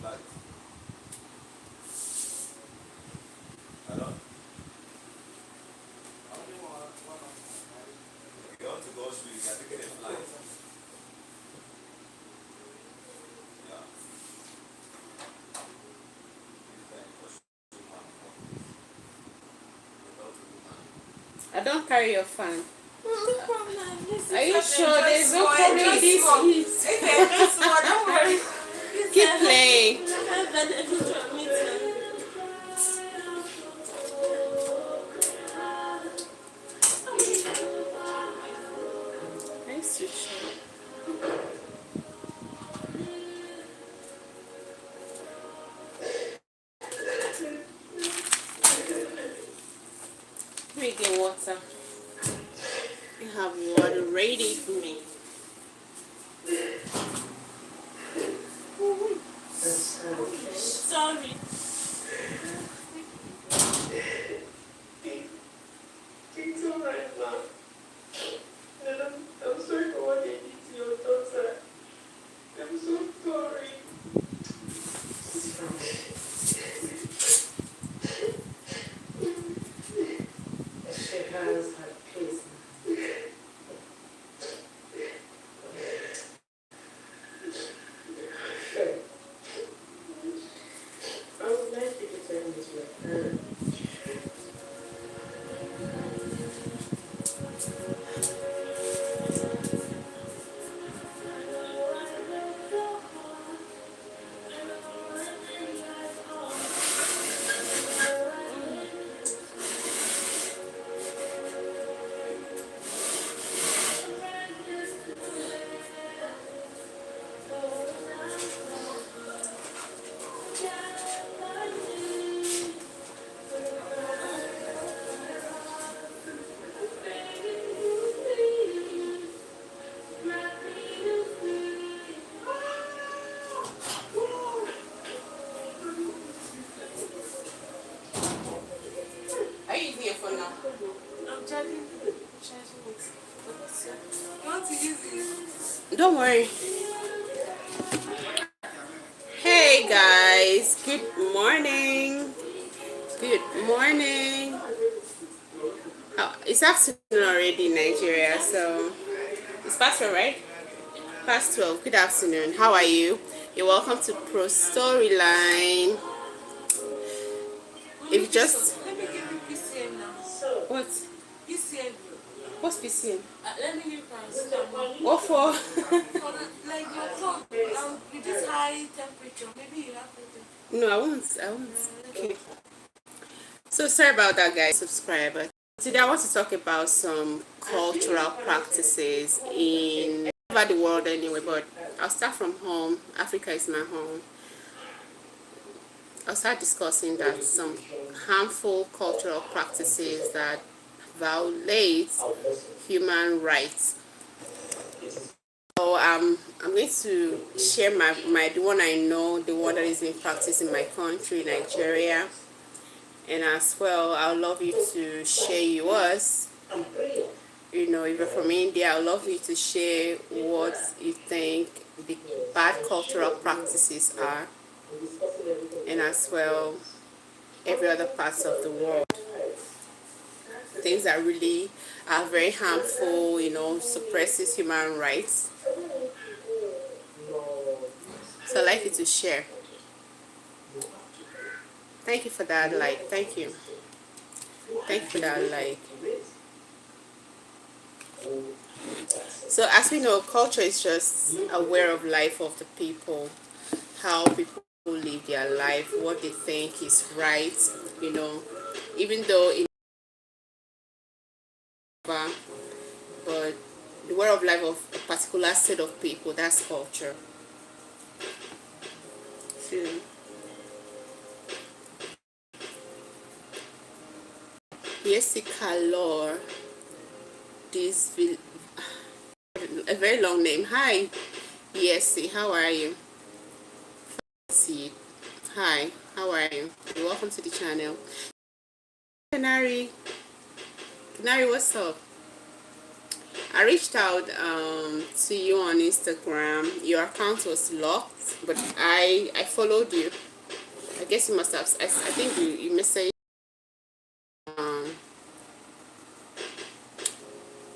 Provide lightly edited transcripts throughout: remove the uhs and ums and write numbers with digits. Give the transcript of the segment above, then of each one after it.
flight. Pardon? You want to go through, you are taking a flight. Yeah. I don't carry your fan. No problem. Are you sure there's no problem with this heat? Okay, just one. Don't worry. Keep playing. Nice to show. Drinking water. You have water ready for me. Sorry. It's alright, ma. I'm sorry for what they did to your daughter. I'm so sorry. She has her place. I would like you to tell me to your parents. Are you using your phone now? I'm charging it. You want to use it? Don't worry. Hey guys, good morning. Good morning. Oh, it's afternoon already in Nigeria, so it's past 12, right? Past 12. Good afternoon. How are you? You're welcome to Prostoryline. If you just Let me give you PCM now. what? PCM. What's PCN? Let me give you paracetamol. What for? For like your tongue, with this high temperature, maybe you have to. No, I won't. Okay. So sorry about that, guys. Subscribe. Today I want to talk about some cultural practices in over the world anyway, but I'll start from home. Africa is my home. I'll start discussing that some harmful cultural practices that violate human rights. So I'm going to share the one I know, the one that is being practiced in my country, Nigeria. And as well, I'd love you to share yours. You know, if you're from India, I'd love you to share what you think the bad cultural practices are. And as well, every other parts of the world. Things that really are very harmful, you know, suppresses human rights. So I'd like you to share. Thank you for that like. Thank you. Thank you for that like. So as we know, culture is just a way of life of the people, how people live their life, what they think is right, you know, even though in but the way of life of a particular set of people, that's culture. So here's the color. This a very long name. Hi, yes, how are you? See, hi, how are you? You're welcome to the channel. Canary, what's up? I reached out to you on Instagram. Your account was locked, but I followed you. I guess you must have. I think you messaged um,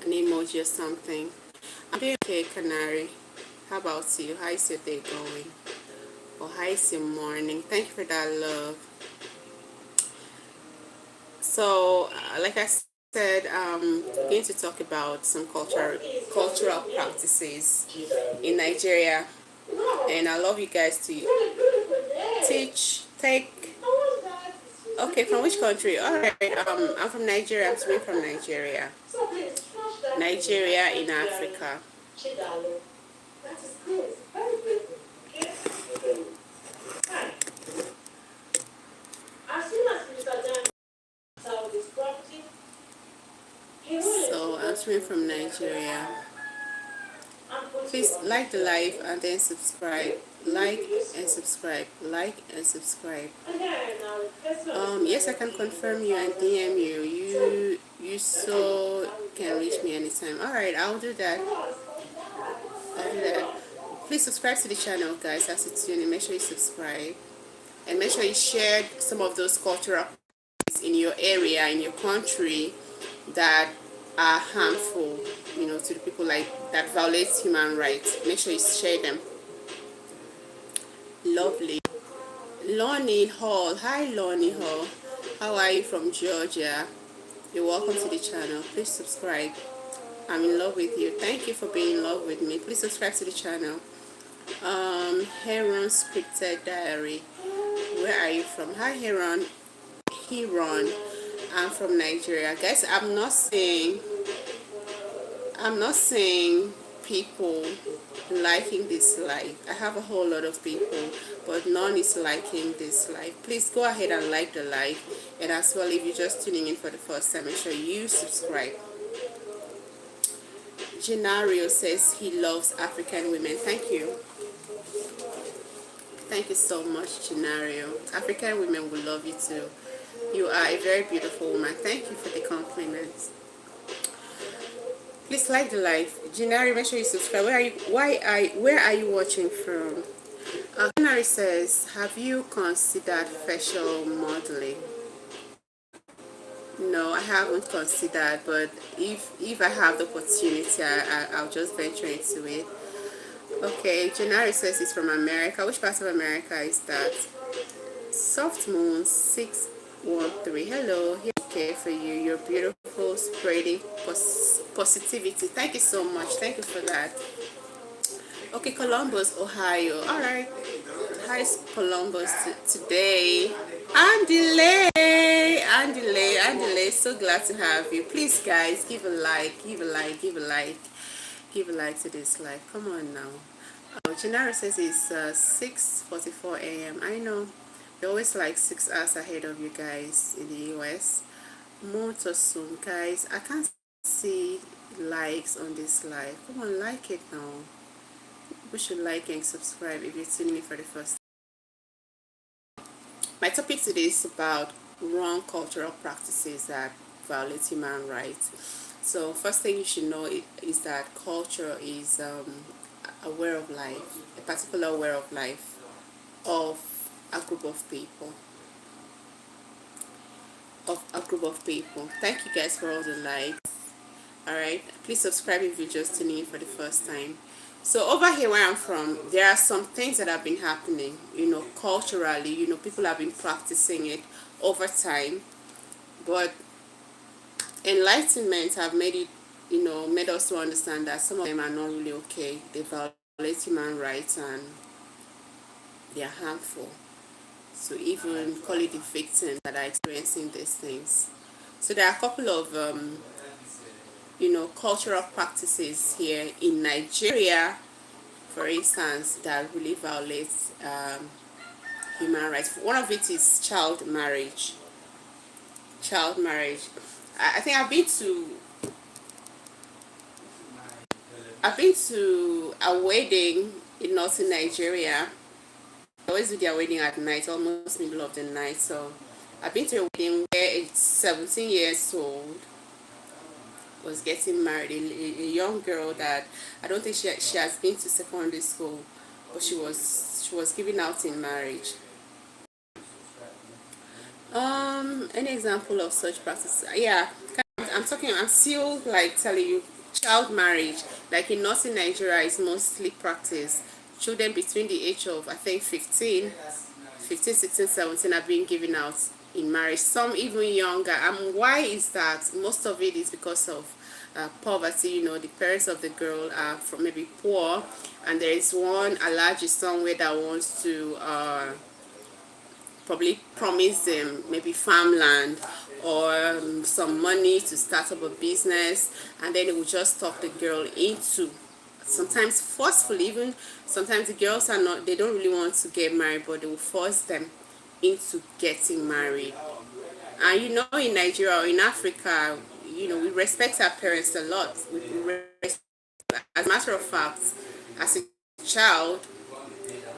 an emoji or something. I'm doing okay, Canary. How about you? How is your day going? Or how is your morning? Thank you for that love. So, like I said, I'm going to talk about some cultural practices in Nigeria, and I love you guys to take. Okay, from which country? All right, I'm from Nigeria. I'm speaking from Nigeria. Nigeria in Africa. So I'm speaking from Nigeria. Please like the live and then subscribe. Like and subscribe. Like and subscribe. Yes, I can confirm you and DM you. You so can reach me anytime. All right, I'll do that. I'll do that. Please subscribe to the channel, guys. As you tune in, make sure you subscribe and make sure you share some of those cultural in your area, in your country, that are harmful, to the people, like that violates human rights. Make sure you share them. Lovely. Lonnie Hall. Hi, Lonnie Hall. How are you from Georgia? You're welcome to the channel. Please subscribe. I'm in love with you. Thank you for being in love with me. Please subscribe to the channel. Heron Scripted Diary. Where are you from? Hi, Heron. Heron. I'm from Nigeria. Guys, I'm not saying people liking this live. I have a whole lot of people, but none is liking this live. Please go ahead and like the live, and as well, if you're just tuning in for the first time, make sure you subscribe. Genario says he loves African women. Thank you. Thank you so much, Genario. African women will love you too. You are a very beautiful woman. Thank you for the compliments. Please like the live. Genario, make sure you subscribe. Where are you watching from? Genario says, have you considered fashion modeling? No, I haven't considered, but if I have the opportunity, I'll just venture into it. Okay, Gennaro says he's from America. Which part of America is that? Soft Moon 613. Hello, here's okay for you. You're beautiful, spreading positivity. Thank you so much. Thank you for that. Okay, Columbus, Ohio. All right. Hi, Columbus today. Andile, Andile. So glad to have you. Please, guys, give a like, give a like, give a like, give a like to this live. Come on now. Oh, Gennaro says it's 6:44 a.m. I know. They're always like 6 hours ahead of you guys in the US. More soon, guys. I can't see likes on this live. Come on, like it now. We should like and subscribe if you're tuning in for the first time. My topic today is about wrong cultural practices that violate human rights. So first thing you should know is that culture is a way of life, a particular way of life of a group of people. Thank you guys for all the likes. Alright, please subscribe if you're just tuning in for the first time. So over here where I'm from, there are some things that have been happening, culturally, people have been practicing it over time, but enlightenment have made it, made us to understand that some of them are not really okay. They violate human rights and they are harmful. So even call it the victims that are experiencing these things. So there are a couple of cultural practices here in Nigeria, for instance, that really violates human rights. One of it is child marriage. I think I've been to a wedding in northern Nigeria. They always do their wedding at night, almost middle of the night. So I've been to a wedding where it's 17 years old. was getting married, a young girl that I don't think she has been to secondary school, but she was giving out in marriage. Any example of such practice? Yeah, I'm still like telling you, child marriage, like in northern Nigeria, is mostly practiced. Children between the age of, I think, 15, 16, 17 are being given out in marriage. Some even younger. Why is that? Most of it is because of poverty. The parents of the girl are from maybe poor, and there is one Alhaji somewhere that wants to probably promise them maybe farmland or some money to start up a business, and then it will just talk the girl into, sometimes forcefully, even sometimes the girls are not, they don't really want to get married, but they will force them into getting married. And in Nigeria or in Africa, we respect our parents a lot. As a matter of fact, as a child,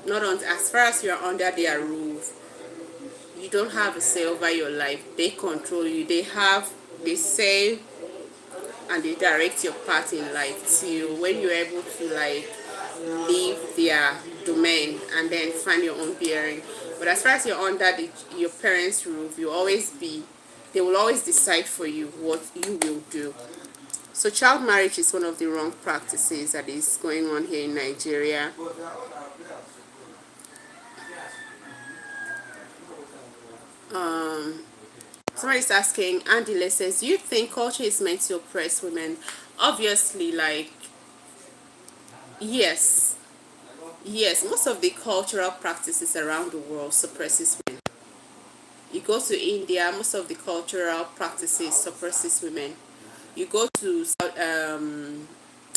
not on, as far as you are under their roof, you don't have a say over your life. They control you. They say and they direct your path in life till when you're able to like leave their domain and then find your own bearing. But as far as you're under your parents' roof, they will always decide for you what you will do. So child marriage is one of the wrong practices that is going on here in Nigeria. Somebody's asking, Andile says, do you think culture is meant to oppress women? Obviously, like, yes. Yes, most of the cultural practices around the world suppresses women. You go to India, most of the cultural practices suppresses women. You go to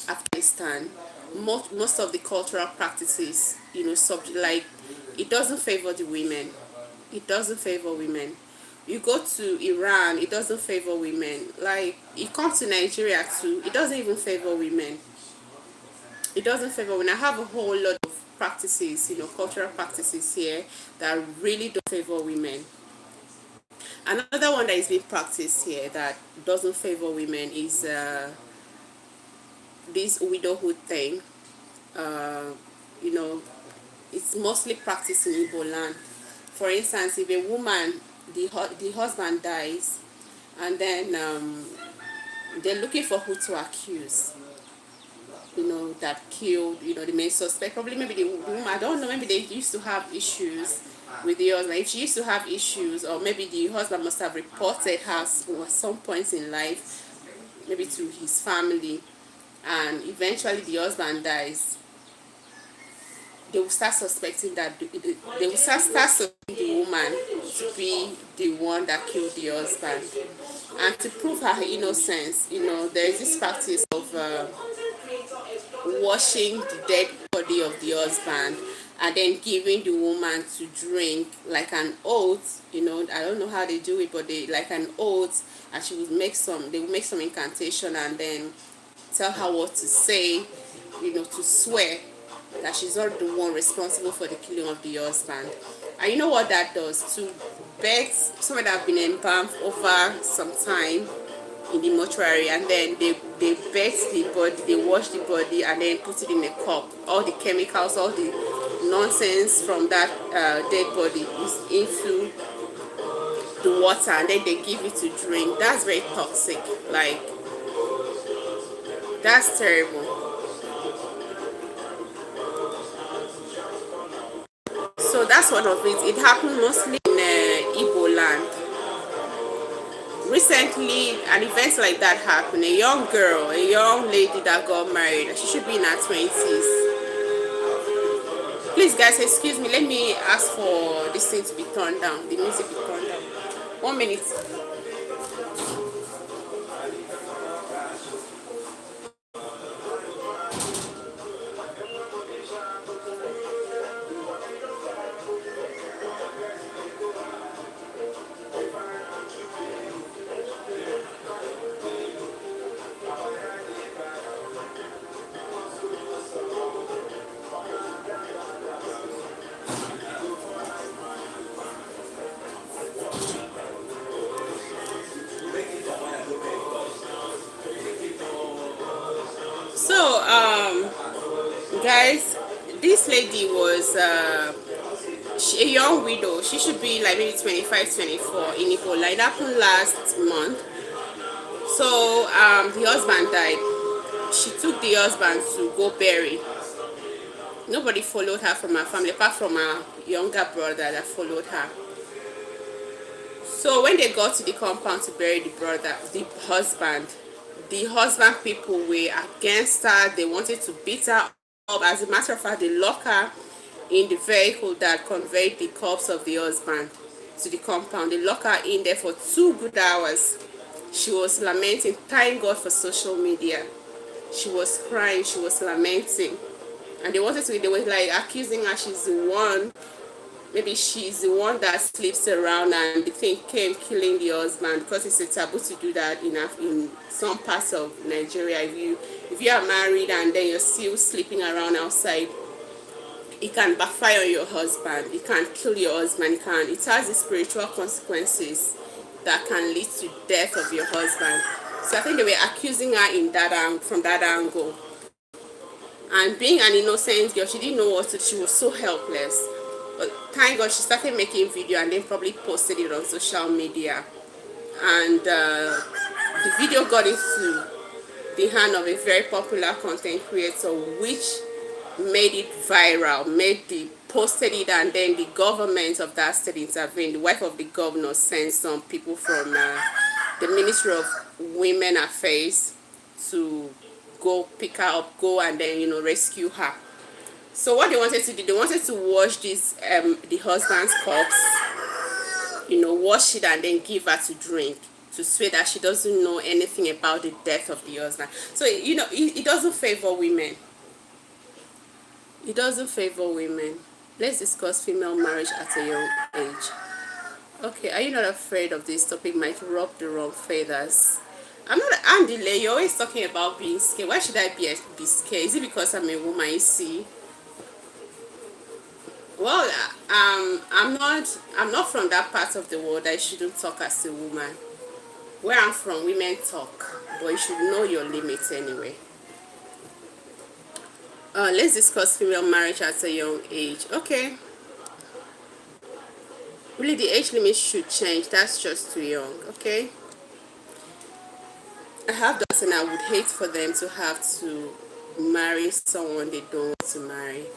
Afghanistan, most of the cultural practices, like, it doesn't favor the women. It doesn't favor women. You go to Iran, it doesn't favor women. Like, you come to Nigeria too, it doesn't even favor women. It doesn't favor women. I have a whole lot of practices, cultural practices here that really don't favor women. Another one that is being practiced here that doesn't favor women is this widowhood thing. Uh, you know, it's mostly practiced in Igbo land. For instance, if a woman, the husband dies, and then they're looking for who to accuse, that killed, the main suspect. Probably maybe the woman, I don't know, maybe they used to have issues with the husband. If she used to have issues, or maybe the husband must have reported her at some point in life, maybe to his family, and eventually the husband dies. They will start suspecting that they will start suspecting the woman to be the one that killed the husband. And to prove her innocence, there is this practice of washing the dead body of the husband and then giving the woman to drink like an oath. I don't know how they do it, but they like an oath, and they will make some incantation and then tell her what to say, to swear that she's not the one responsible for the killing of the husband. And you know what that does? To bet someone that have been embalmed over some time in the mortuary, and then they bet the body, they wash the body and then put it in a cup. All the chemicals, all the nonsense from that dead body is into the water, and then they give it to drink. That's very toxic. Like, that's terrible. So that's one of it. It happened mostly in Igbo land. Recently, an event like that happened. A young girl, a young lady that got married. She should be in her 20s. Please, guys, excuse me. Let me ask for this thing to be turned down. The music be turned down. 1 minute. Guys, this lady was a young widow. She should be like maybe 25, 24 in Ebola. It happened last month. So the husband died. She took the husband to go bury. Nobody followed her from her family apart from her younger brother that followed her. So when they got to the compound to bury the husband people were against her. They wanted to beat her up. As a matter of fact, they locked her in the vehicle that conveyed the corpse of the husband to the compound. They locked her in there for 2 good hours. She was lamenting. Thank God for social media. She was crying. She was lamenting. And they were like accusing her she's the one. Maybe she's the one that sleeps around and the thing came killing the husband, because it's a taboo to do that in some parts of Nigeria. If you are married and then you're still sleeping around outside, it can backfire on your husband. It can kill your husband. It has the spiritual consequences that can lead to death of your husband. So I think they were accusing her from that angle. And being an innocent girl, she didn't know what to do. She was so helpless. But thank God she started making video and then probably posted it on social media. And the video got into the hand of a very popular content creator, which made it viral, posted it, and then the government of that state intervened. The wife of the governor sent some people from the Ministry of Women Affairs to go pick her up, and then rescue her. So what they wanted to do, they wanted to wash the husband's corpse, wash it and then give her to drink, to swear that she doesn't know anything about the death of the husband. So it doesn't favor women. It doesn't favor women. Let's discuss female marriage at a young age. Okay, are you not afraid of this topic might rub the wrong feathers? I'm not Andile. You're always talking about being scared. Why should I be scared? Is it because I'm a woman? You see. Well, I'm not from that part of the world. I shouldn't talk as a woman. Where I'm from, women talk, but you should know your limits anyway. Let's discuss female marriage at a young age. Okay. Really, the age limit should change. That's just too young. Okay. I have daughters and I would hate for them to have to marry someone they don't want to marry.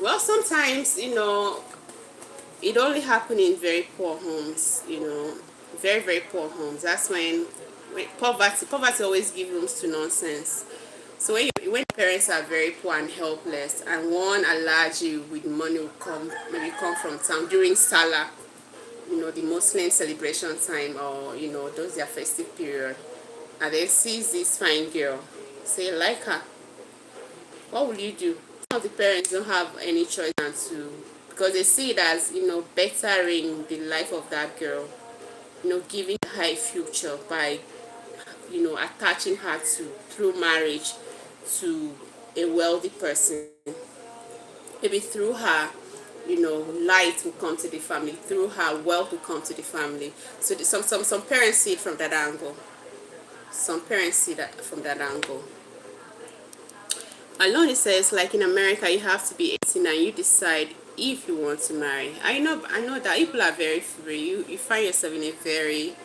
Well, sometimes, it only happens in very poor homes, very, very poor homes. That's when poverty always gives room to nonsense. So when parents are very poor and helpless, and one allergy with money will come from town during Salah, the Muslim celebration time, or, those their festive period, and they sees this fine girl, say, like her, what will you do? Some of the parents don't have any choice than to, because they see it as, bettering the life of that girl, giving her a future by, attaching her through marriage to a wealthy person. Maybe through her, light will come to the family. Through her, wealth will come to the family. So some parents see it from that angle. Some parents see that from that angle. Alone, it says, like in America, you have to be 18 and you decide if you want to marry. I know that people are very free. You find yourself in a very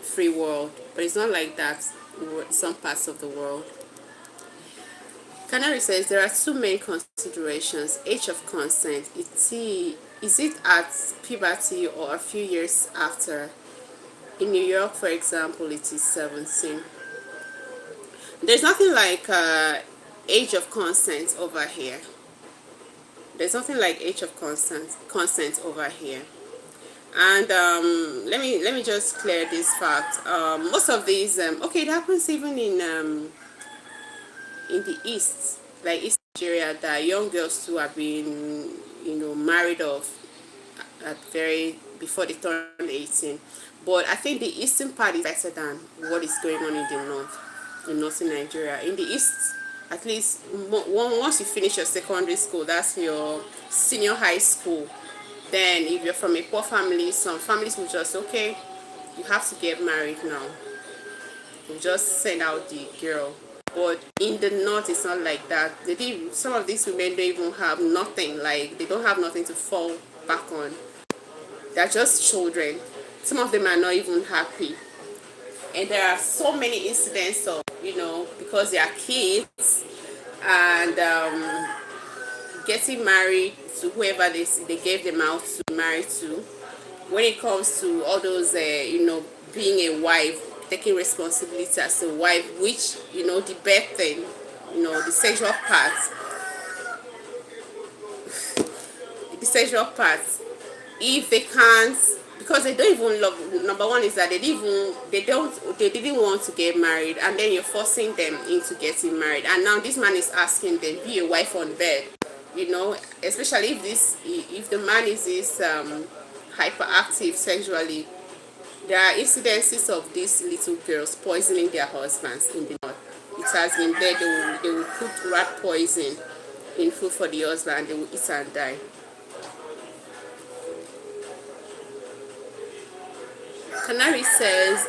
free world, but it's not like that in some parts of the world. Canary says there are two main considerations: age of consent. Is it at puberty or a few years after? In New York, for example, it is 17. There's nothing like age of consent over here. There's nothing like age of consent over here. And let me just clear this fact. Most of these, okay, it happens even in the East, like East Nigeria, that young girls too are being, married off before they turn 18. But I think the Eastern part is better than what is going on in the North. In Northern Nigeria. In the East, at least once you finish your secondary school, that's your senior high school, then if you're from a poor family, some families will just, okay, you have to get married now. We'll just send out the girl But in the north, it's not like that. Some of these women don't even have nothing. Like, they don't have nothing to fall back on. They're just children. Some of them are not even happy. And there are so many incidents of, because they are kids, and getting married to whoever they gave them out to marry to. When it comes to all those, being a wife, taking responsibility as a wife, which, the birthing, the sexual part, if they can't, because they don't even love. Number one is that they didn't want to get married, and then you're forcing them into getting married, and now this man is asking them, be a wife on bed, especially if the man is this hyperactive sexually. There are incidences of these little girls poisoning their husbands in the north. It has been there. They will put rat poison in food for the husband, and they will eat and die. Canary says,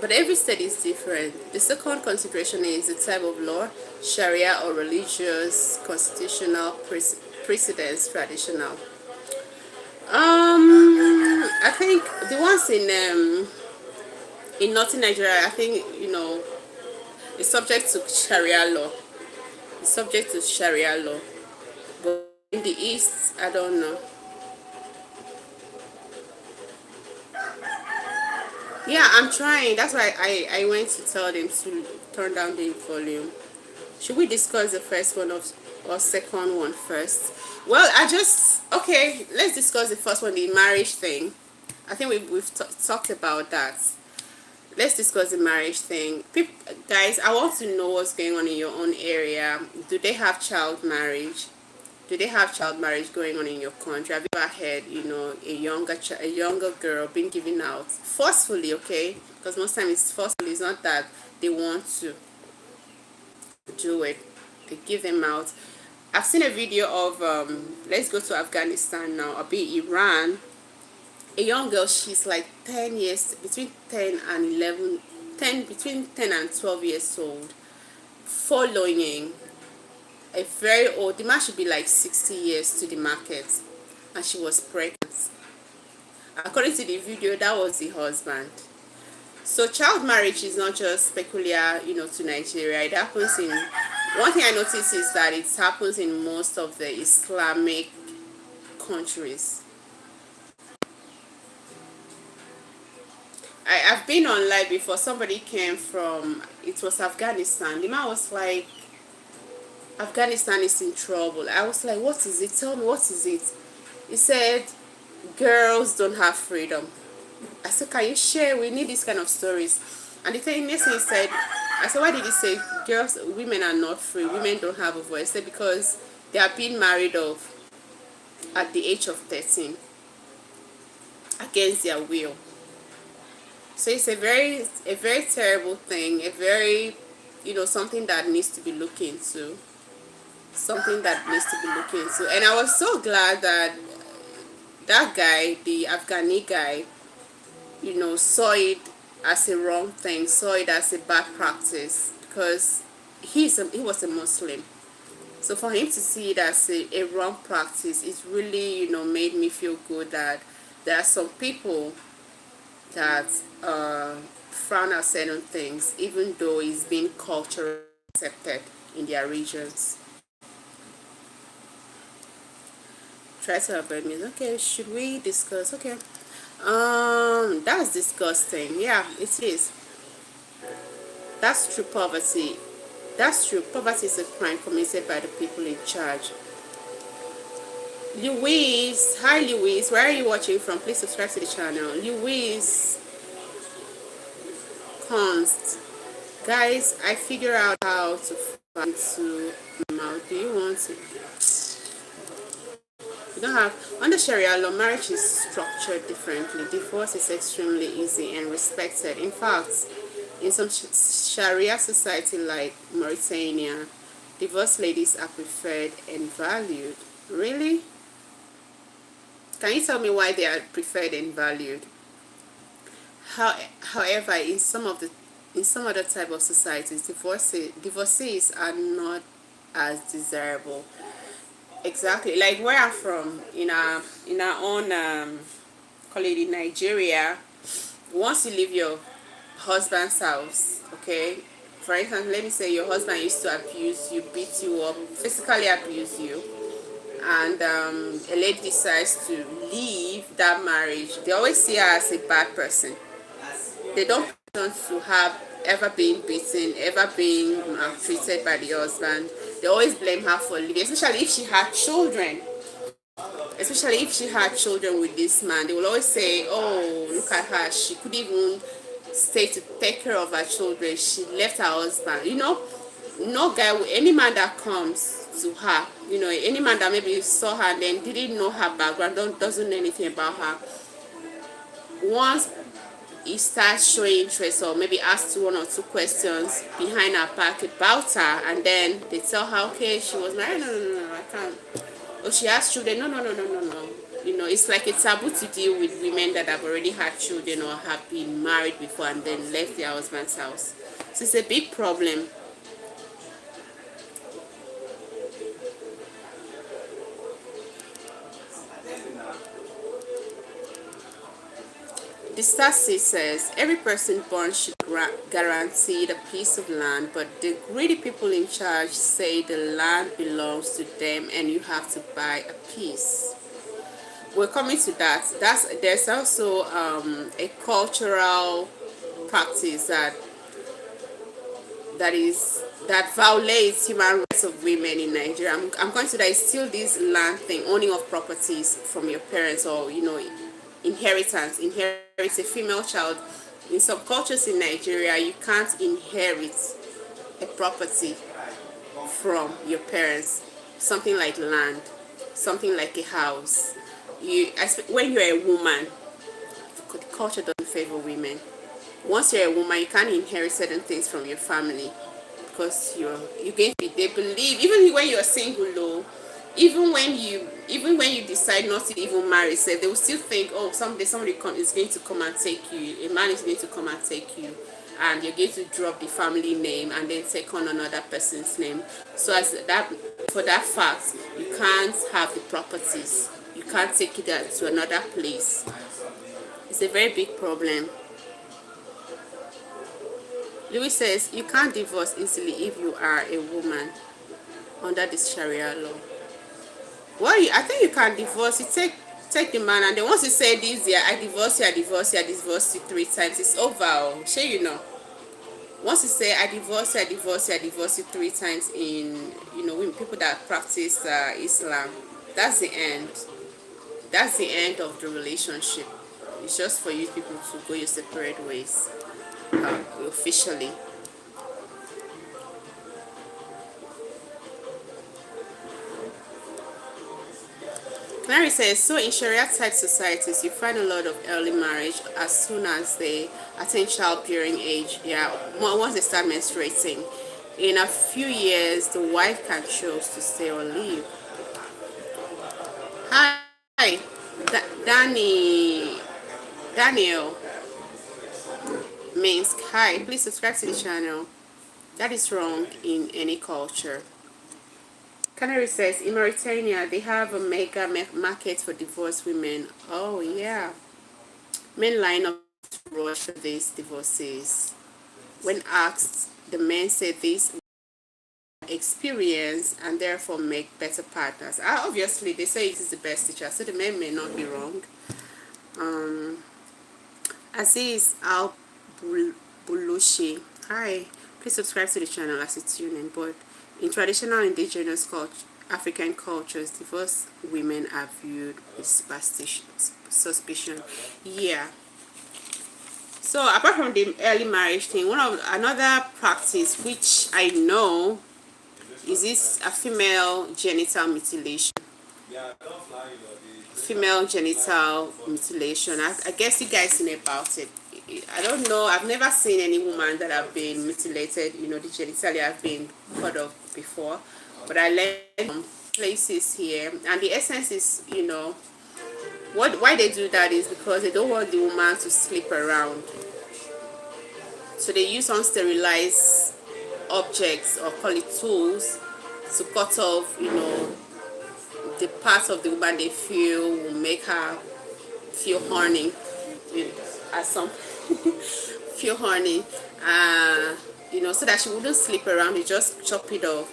but every state is different. The second consideration is the type of law, Sharia or religious, constitutional, precedents, traditional. I think the ones in northern Nigeria, I think, it's subject to Sharia law. It's subject to Sharia law. But in the east, I don't know. Yeah, I'm trying. That's why I went to tell them to turn down the volume. Should we discuss the first one or second one first? Well, okay, let's discuss the first one, the marriage thing. I think we've talked about that. Let's discuss the marriage thing. Guys, I want to know what's going on in your own area. Do they have child marriage? Do they have child marriage going on in your country? Have you ever heard, a younger girl being given out forcefully? Okay, because most times it's forcefully. It's not that they want to do it. They give them out. I've seen a video of let's go to Afghanistan now, or be Iran. A young girl, she's like 10 years, between 10 and 11, between 10 and 12 years old, following a very old, the man should be like 60 years to the market, and she was pregnant. According to the video, that was the husband. So child marriage is not just peculiar, to Nigeria. It happens in, one thing I noticed is that it happens in most of the Islamic countries. I've been online before. Somebody came from, it was Afghanistan. The man was like, Afghanistan is in trouble. I was like, what is it? Tell me, what is it? He said, girls don't have freedom. I said, can you share? We need these kind of stories. And the thing, next thing he said, I said, why did he say women are not free? Women don't have a voice? He said, because they are being married off at the age of 13 against their will. So it's a very terrible thing, a very, something that needs to be looked into. Something that needs to be looked into. And I was so glad that that guy, the Afghani guy, saw it as a wrong thing, saw it as a bad practice, because he was a Muslim. So for him to see it as a wrong practice, it really, made me feel good that there are some people that frown at certain things, even though it's being culturally accepted in their regions. Try to avoid me. Okay, should we discuss? Okay. That's disgusting. Yeah, it is. That's true poverty. That's true. Poverty is a crime committed by the people in charge. Louise, hi Louise, where are you watching from? Please subscribe to the channel. Louise Const. Guys, I figure out how to find to mouth. Do you want to? You don't have, under Sharia law, marriage is structured differently. Divorce is extremely easy and respected. In fact, in some Sharia society like Mauritania, divorced ladies are preferred and valued. Really? Can you tell me why they are preferred and valued? However, in some of the in some other type of societies, divorcees are not as desirable. Exactly, like where I'm from, in our own call it in Nigeria. Once you leave your husband's house, okay, for instance, let me say your husband used to abuse you, beat you up, physically abuse you, and a lady decides to leave that marriage, they always see her as a bad person. They don't want to have ever been beaten, ever been maltreated by the husband. They always blame her for leaving, especially if she had children. Especially if she had children with this man, they will always say, "Oh, look at her. She couldn't even stay to take care of her children. She left her husband." No guy, any man that comes to her, any man that maybe saw her and then didn't know her background, doesn't know anything about her. Once he starts showing interest or maybe asks one or two questions behind her back about her, and then they tell her, okay, she was married. No, no, no, no, I can't. Oh, she has children. No, no, no, no, no, no. It's like a taboo to deal with women that have already had children or have been married before and then left their husband's house. So it's a big problem. The statute says every person born should guaranteed a piece of land, but the greedy people in charge say the land belongs to them and you have to buy a piece. We're coming to that. There's also a cultural practice that violates human rights of women in Nigeria. I'm going to that. It's still this land thing, owning of properties from your parents, or inheritance. Inherits a female child. In some cultures in Nigeria, you can't inherit a property from your parents. Something like land, something like a house. When you're a woman, the culture doesn't favor women. Once you're a woman, you can't inherit certain things from your family because you're going to be. They believe even when you're single, though, even when you decide not to even marry, so they will still think, oh, someday somebody is going to come and take you. A man is going to come and take you, and you're going to drop the family name and then take on another person's name. So for that fact, you can't have the properties. You can't take it to another place. It's a very big problem. Louis says you can't divorce easily if you are a woman under the Sharia law. Well, I think you can divorce. You take the man, and then once you say this, yeah, I divorce you, I divorce you, I divorce you 3 times, it's over. Oh, sure, Once you say I divorce you, I divorce you, I divorce you 3 times in when people that practice Islam, that's the end. That's the end of the relationship. It's just for you people to go your separate ways officially. Clary says, so in Sharia type societies, you find a lot of early marriage as soon as they attain childbearing age. Yeah, once they start menstruating. In a few years, the wife can choose to stay or leave. Hi, Daniel Minsk. Hi, please subscribe to the channel. That is wrong in any culture. Canary says, in Mauritania, they have a mega market for divorced women. Oh, yeah. Men line up to rush for these divorces. When asked, the men say this experience and therefore make better partners. Obviously, they say it is the best teacher, so the men may not be wrong. Aziz Al Bulushi. Hi. Please subscribe to the channel as you tune in. But in traditional indigenous African cultures, divorced women are viewed with suspicion. Yeah. So apart from the early marriage thing, another practice which I know is this a female genital mutilation. Female genital mutilation. I guess you guys know about it. I don't know. I've never seen any woman that have been mutilated. The genitalia have been heard of before, but I learned from places here, and the essence is, why they do that is because they don't want the woman to sleep around. So they use unsterilized objects, or call it tools, to cut off, the parts of the woman they feel will make her feel horny. As some feel horny, so that she wouldn't sleep around. They just chop it off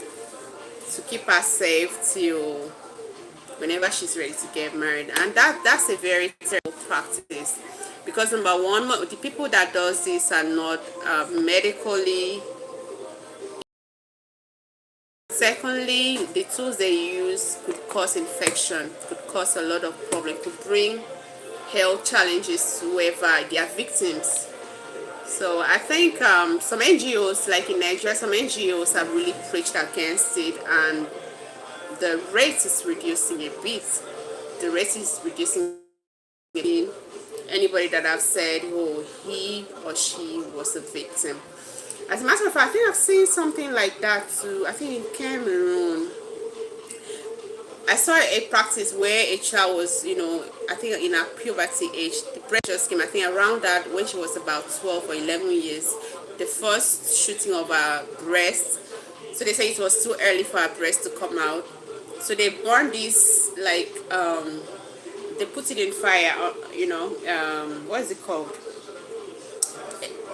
to keep her safe till whenever she's ready to get married. And that's a very terrible practice, because number one, the people that does this are not medically. Secondly, the tools they use could cause infection, could cause a lot of problem, could bring health challenges to whoever they are victims. So I think some NGOs, like in Nigeria, some NGOs have really preached against it, and the rate is reducing a bit. The rate is reducing a bit. Anybody that I've said, oh, he or she was a victim. As a matter of fact, I think I've seen something like that too. I think in Cameroon, I saw a practice where a child was, I think in her puberty age, the breast just came, I think around that, when she was about 12 or 11 years, the first shooting of her breast. So they say it was too early for her breast to come out. So they burned this, like, they put it in fire, what is it called?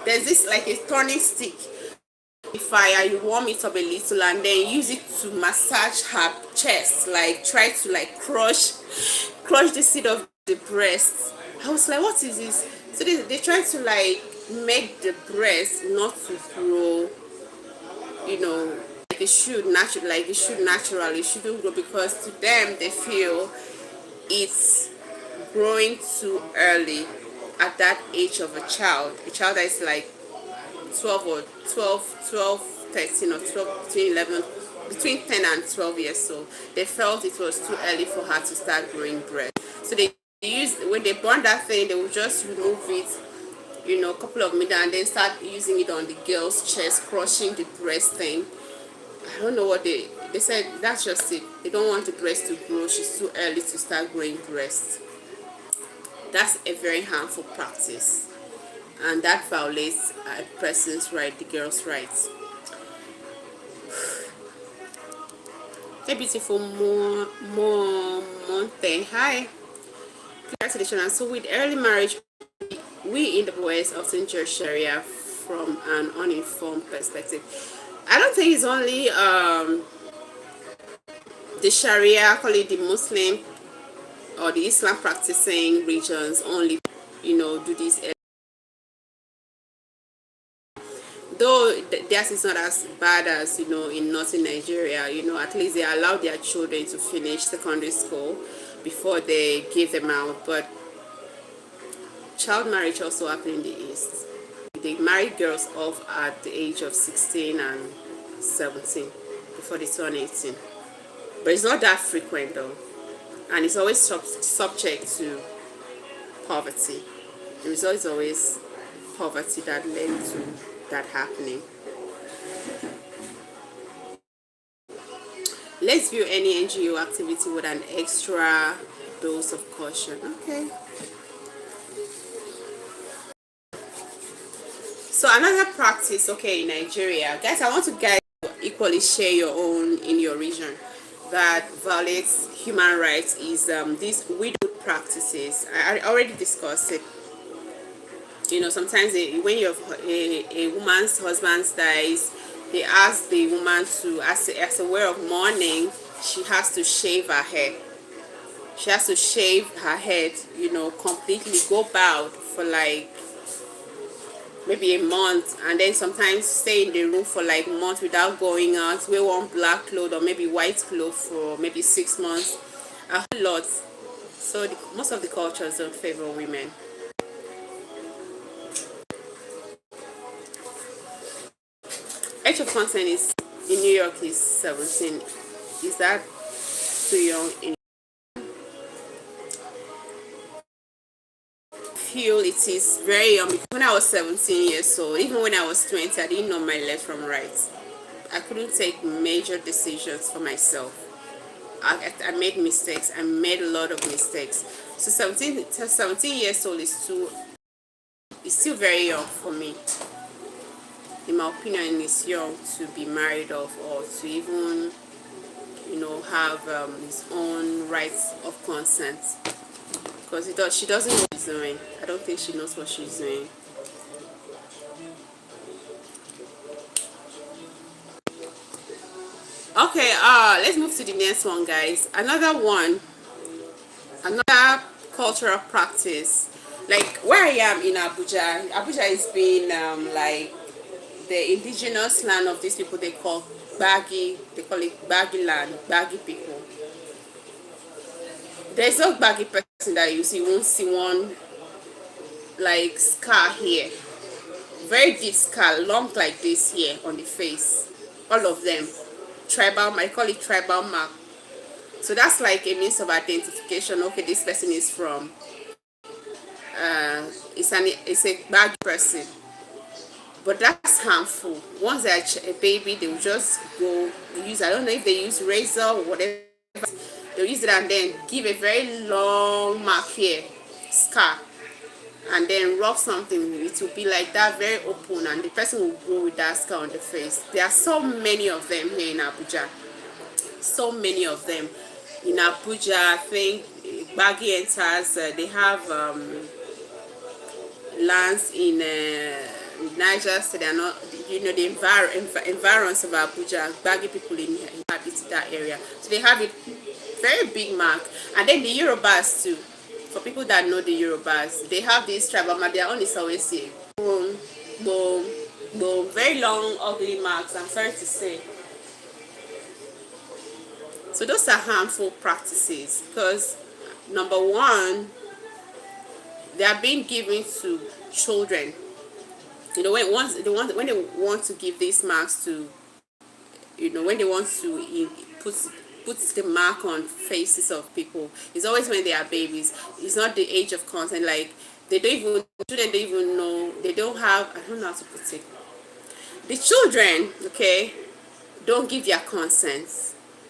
There's this, like a turning stick. Fire, you warm it up a little and then use it to massage her chest, like try to like crush the seat of the breast. I was like, what is this? So they try to like make the breast not to grow, like it should naturally, it shouldn't grow, because to them they feel it's growing too early at that age of a child that is like 13 or 12, between 11, between 10 and 12 years old. They felt it was too early for her to start growing breast. So they used, when they burn that thing, they would just remove it, a couple of minutes, and then start using it on the girl's chest, crushing the breast thing. I don't know what they said. That's just it. They don't want the breast to grow. She's too early to start growing breast. That's a very harmful practice, and that violates a person's right, the girl's rights. Hey, beautiful Monte. Hi. Congratulations. And so with early marriage, we in the West often judge Sharia from an uninformed perspective. I don't think it's only the Sharia, call it the Muslim or the Islam practicing regions only, do this. Though theirs is not as bad as, in northern Nigeria, at least they allow their children to finish secondary school before they give them out. But child marriage also happens in the East. They marry girls off at the age of 16 and 17 before they turn 18. But it's not that frequent though. And it's always subject to poverty. The result is always poverty that led to that happening. Let's view any NGO activity with an extra dose of caution. Okay. So another practice, in Nigeria, guys, I want to guys equally share your own in your region that violates human rights is these widow practices. I already discussed it. Sometimes when a woman's husband dies, they ask the woman to, as a way of mourning, she has to shave her head. She has to shave her head, completely, go bald for like maybe a month, and then sometimes stay in the room for like a month without going out, wear one black cloth or maybe white cloth for maybe 6 months, a whole lot. So most of the cultures don't favor women. Age of consent is in New York is 17. Is that too young? Feel it is very young, because when I was 17 years old, even when I was 20, I didn't know my left from right. I couldn't take major decisions for myself. I made mistakes. I made a lot of mistakes. So 17 years old is still very young for me. in my opinion, is young to be married off or to even, have his own rights of consent. Because she doesn't know what she's doing. I don't think she knows what she's doing. Okay, let's move to the next one, guys. Another cultural practice. Like where I am in Abuja, Abuja is being like the indigenous land of these people. They call baggy. They call it baggy land, baggy people. There's no baggy person that you see. You won't see one like scar here, very deep scar, long like this here on the face. All of them, tribal. I call it tribal mark. So that's like a means of identification. Okay, this person is from. It's a baggy person, but that's harmful. Once they're a baby, they will just go use. I don't know if they use razor or whatever. They'll use it and then give a very long mark here, scar, and then rub something. It will be like that, very open, and the person will go with that scar on the face. There are so many of them here in Abuja. So many of them in Abuja. I think Baggy enters. They have lands in Niger State. They are not, the environs of Abuja. Baggy people inhabit that area, so they have it very big mark. And then the Yorubas too. For people that know the Yorubas, they have this tribal mark. Their own is always here. Boom, boom, boom. Very long, ugly marks. I'm sorry to say. So those are harmful practices because number one, they are being given to children. When they want to give these marks to, when they want to put the mark on faces of people, it's always when they are babies. It's not the age of consent. Like they don't even children don't even know. They don't have. I don't know how to put it. The children, okay, don't give their consent.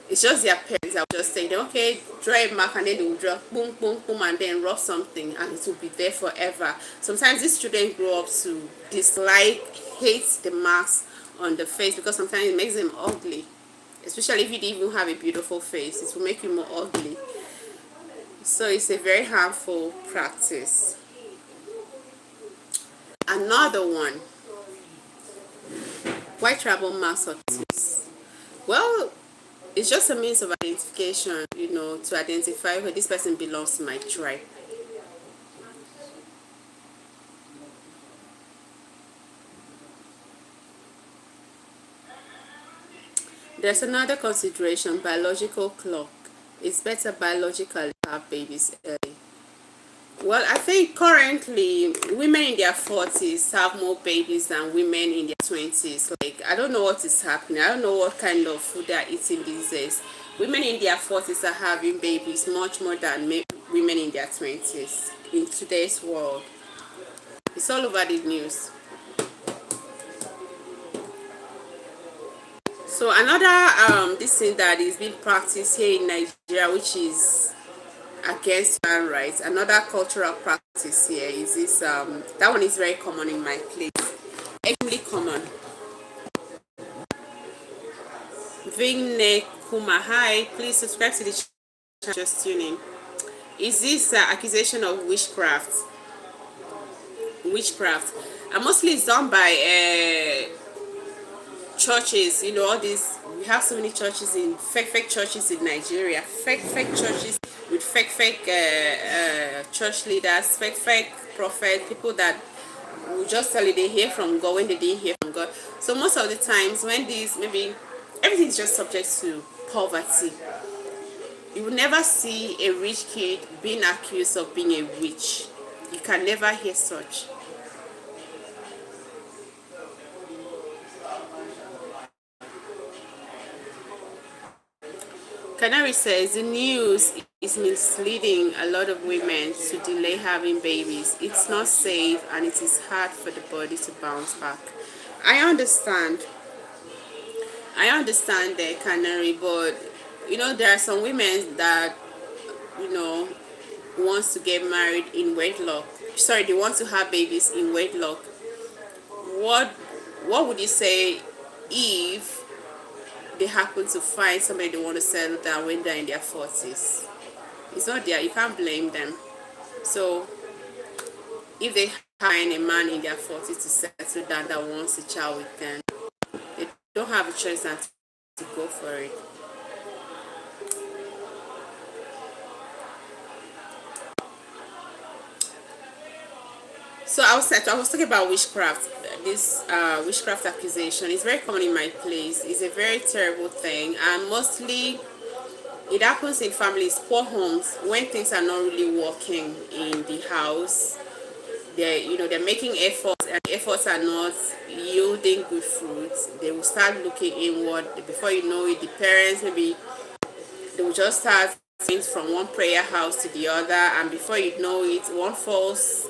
It's just their parents that will just say, okay, draw a mark, and then they will draw boom, boom, boom, and then rub something, and it will be there forever. Sometimes these children grow up to dislike, hate the marks on the face because sometimes it makes them ugly. Especially if you didn't even have a beautiful face, it will make you more ugly. So it's a very harmful practice. Another one, white tribal marks or tattoos. Well, it's just a means of identification, to identify where this person belongs to my tribe. There's another consideration, biological clock. It's better biologically to have babies early. Well, I think currently women in their 40s have more babies than women in their 20s. Like, I don't know what is happening. I don't know what kind of food they're eating these days. Women in their 40s are having babies much more than women in their 20s in today's world. It's all over the news. So another this thing that is being practiced here in Nigeria, which is against human rights, another cultural practice here is this. That one is very common in my place, extremely common. Vigne Kuma, hi, please subscribe to the channel. Just tuning. Is this accusation of witchcraft? Witchcraft, and mostly it's done by churches. All these, we have so many churches in fake churches in Nigeria, fake churches with fake church leaders, fake prophets, people that will just tell you they hear from God when they didn't hear from God. So most of the times when these, maybe everything's just subject to poverty, you will never see a rich kid being accused of being a witch. You can never hear such. Canary says the news is misleading a lot of women to delay having babies. It's not safe and it is hard for the body to bounce back. I understand the Canary, but there are some women that wants to get married in wedlock. Sorry, they want to have babies in wedlock. What what would you say if they happen to find somebody they want to settle down when they're in their 40s? It's not there, you can't blame them. So if they find a man in their 40s to settle down that wants a child with them, they don't have a choice than to go for it. So I was talking about witchcraft. This witchcraft accusation is very common in my place. It's a very terrible thing, and mostly it happens in families, poor homes, when things are not really working in the house. They're making efforts, and the efforts are not yielding good fruits. They will start looking inward. Before you know it, the parents, maybe they will just start things from one prayer house to the other, and before you know it, one false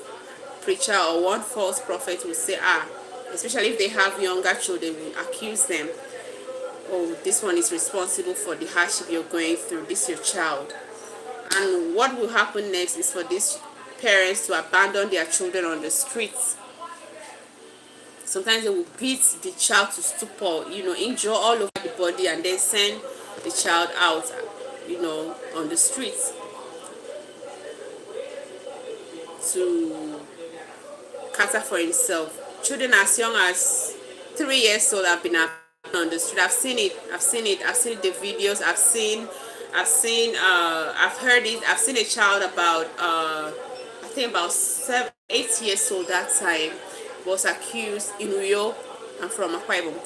preacher or one false prophet will say, especially if they have younger children, will accuse them, oh, this one is responsible for the hardship you're going through, this is your child. And what will happen next is for these parents to abandon their children on the streets. Sometimes they will beat the child to stupor, injure all over the body, and then send the child out, on the streets to cater for himself. Children as young as 3 years old have been on the street. I've seen it. I've seen the videos. I've heard it. I've seen a child about I think about 8 years old that time was accused in Uyo. I'm from Akwa Ibom.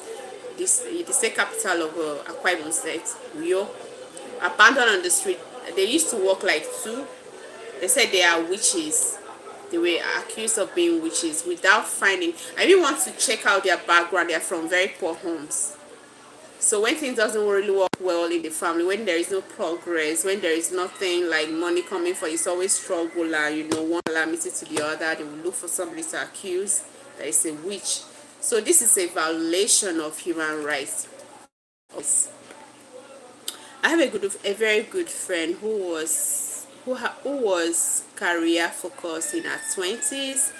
The state capital of Akwa Ibom State, Uyo. Abandoned on the street. They used to walk like two. They said they are witches. They were accused of being witches without finding. I even want to check out their background. They are from very poor homes. So when things doesn't really work well in the family, when there is no progress, when there is nothing like money coming for, it's always struggle, and one calamity to the other, they will look for somebody to accuse that is a witch. So this is a violation of human rights. I have a very good friend who was career focused in her 20s.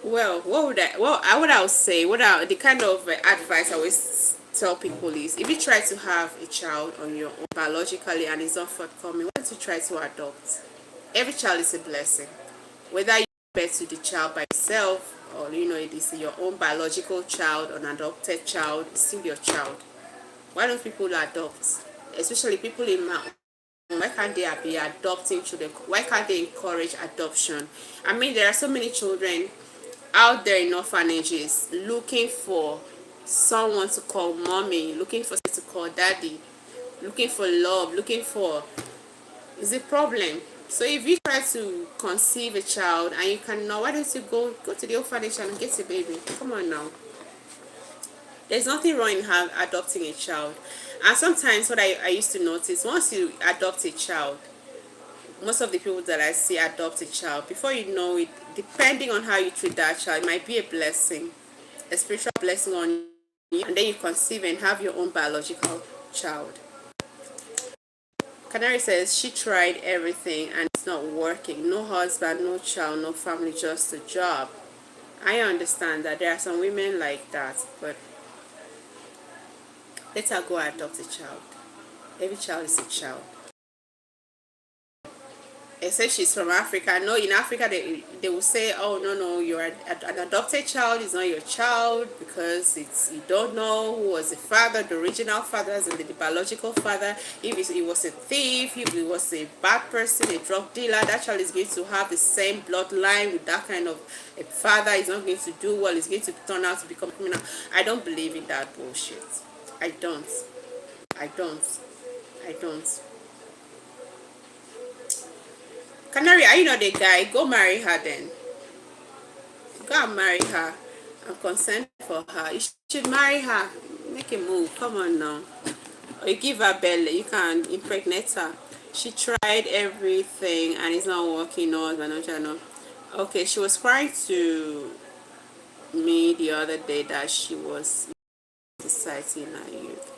Well, what I would say, the kind of advice I always tell people is, if you try to have a child on your own biologically and it's not forthcoming, why don't you try to adopt? Every child is a blessing. Whether you give birth to the child by yourself, or it is your own biological child or an adopted child, it's still your child. Why don't people adopt? Especially people in my, why can't they be adopting children? Why can't they encourage adoption? I mean, there are so many children out there in orphanages looking for someone to call mommy, looking for someone to call daddy, looking for love, looking for, is a problem. So if you try to conceive a child and you cannot, why don't you go to the orphanage and get a baby? Come on now. There's nothing wrong in adopting a child. And sometimes what I used to notice, once you adopt a child, most of the people that I see adopt a child, before you know it, depending on how you treat that child, it might be a blessing, a spiritual blessing on you, and then you conceive and have your own biological child. Canary says she tried everything and it's not working. No husband, no child, no family, just a job. I understand that there are some women like that, but let her go adopt a child. Every child is a child. Except she's from Africa. No, in Africa they will say, oh no, you're an adopted child is not your child because you don't know who was the father, the original father, and the biological father. If he was a thief, if he was a bad person, a drug dealer, that child is going to have the same bloodline with that kind of a father. He's not going to do well. He's going to turn out to become criminal. I don't believe in that bullshit. I don't. Canary, are you not a guy? Go marry her then. Go and marry her and consent for her. You should marry her. Make a move. Come on now. Or you give her belly. You can impregnate her. She tried everything and it's not working. No. Okay, she was crying to me the other day that she was in society in her youth.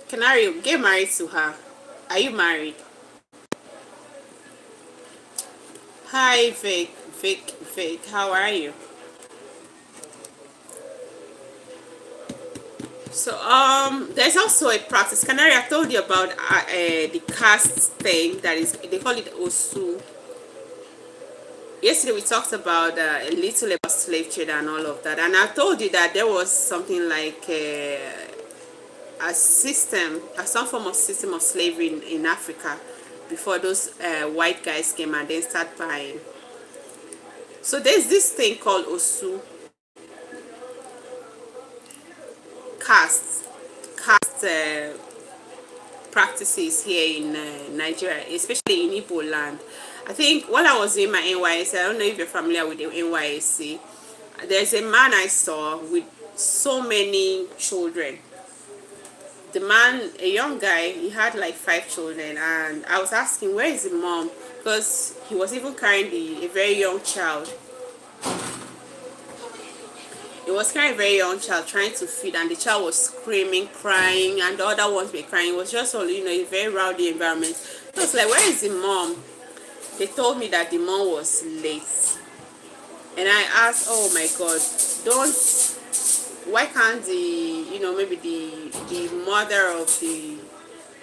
Canary, get married to her. Are you married? Hi, Vic. How are you? So there's also a practice. Canary, I told you about the caste thing that is, they call it Osu. Yesterday we talked about a little about slave trade and all of that, and I told you that there was something like a system, some form of system of slavery in Africa before those white guys came and then start buying. So there's this thing called Osu caste practices here in Nigeria, especially in Igbo land. I think while I was doing my NYSC, I don't know if you're familiar with the NYSC, there's a man I saw with so many children. The man, a young guy, he had like 5 children, and I was asking, where is the mom? Because he was even carrying a very young child. He was carrying a very young child trying to feed, and the child was screaming, crying, and the other ones were crying. It was just all, a very rowdy environment. So I was like, where is the mom? They told me that the mom was late. And I asked, oh my God, why can't maybe the mother of the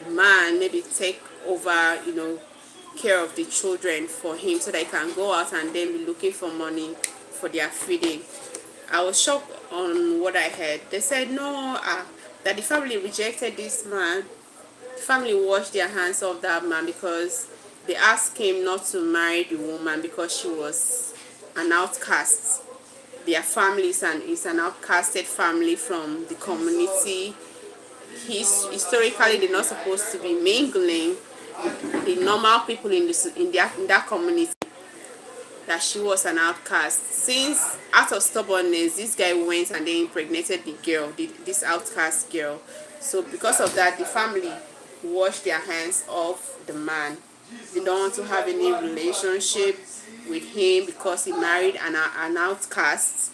man maybe take over, care of the children for him so they can go out and then be looking for money for their feeding. I was shocked on what I heard. They said no, that the family rejected this man. The family washed their hands off that man because they asked him not to marry the woman because she was an outcast. Their family is an outcasted family from the community. Historically, they're not supposed to be mingling with the normal people in that community. That she was an outcast. Since out of stubbornness, this guy went and then impregnated the girl, this outcast girl. So because of that, the family washed their hands off the man. They don't want to have any relationship with him because he married an outcast.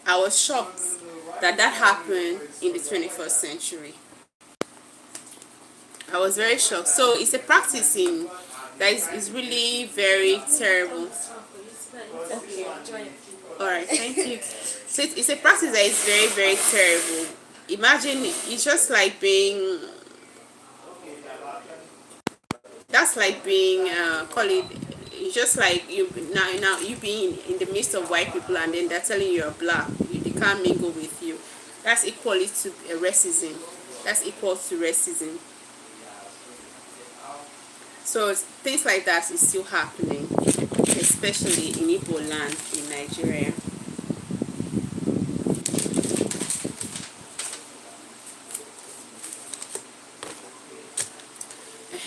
I was shocked that happened in the 21st century. I was very shocked. So it's a practice that is really very terrible. Okay. Alright, thank you. So it's a practice that is very, very terrible. Imagine, it's just like being, that's like being, call it, it's just like you now you being in the midst of white people and then they're telling you you're black. They can't mingle with you. That's equally to racism. That's equal to racism. So things like that is still happening, especially in Igbo land in Nigeria.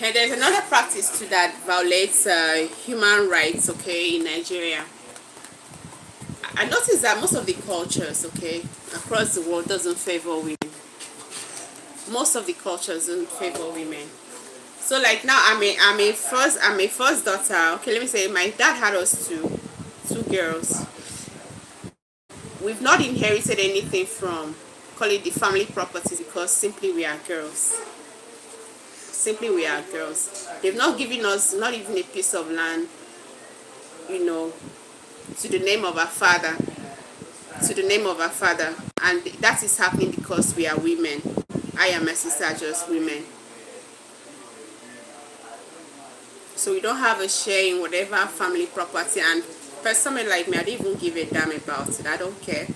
And there's another practice too that violates human rights, okay, in Nigeria. I noticed that most of the cultures, okay, across the world doesn't favor women. Most of the cultures don't favor women. So like now I'm a first daughter. Okay, let me say my dad had us two girls. We've not inherited anything from, call it, the family properties because simply we are girls. Simply we are girls. They've not given us not even a piece of land, to the name of our father. To the name of our father. And that is happening because we are women. I and my sister are just women. So we don't have a share in whatever family property, and for someone like me, I don't even give a damn about it. I don't care.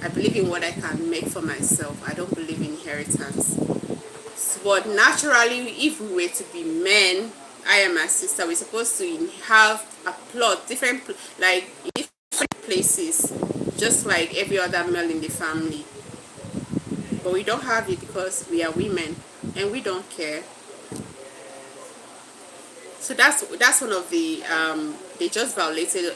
I believe in what I can make for myself. I don't believe in inheritance. But naturally, if we were to be men, I and my sister, we're supposed to have a plot, different places, just like every other male in the family. But we don't have it because we are women and we don't care. So that's one of the they just violated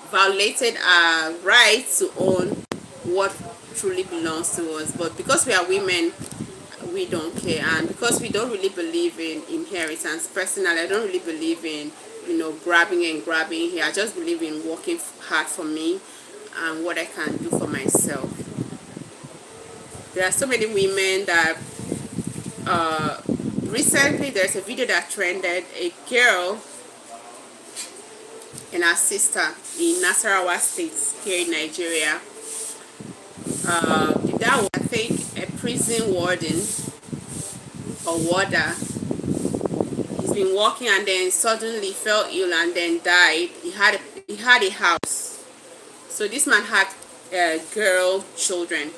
violated our right to own what truly belongs to us. But because we are women, we don't care, and because we don't really believe in inheritance. Personally, I don't really believe in grabbing here. I just believe in working hard for me and what I can do for myself. There are so many women that recently there's a video that trended. A girl and her sister in Nasarawa State here in Nigeria, The dad was, I think, a prison warden or warder. He's been working and then suddenly fell ill and then died. He had a house. So this man had girl children.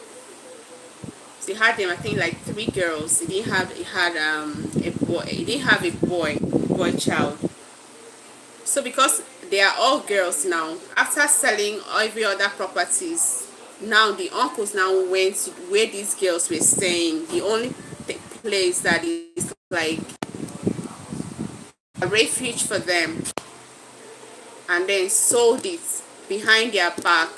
So he had them, I think, like 3 girls. He boy. He didn't have a boy child. So because they are all girls now, after selling every other properties, now the uncles now went to where these girls were staying. The only place that is like a refuge for them, and then sold it behind their back.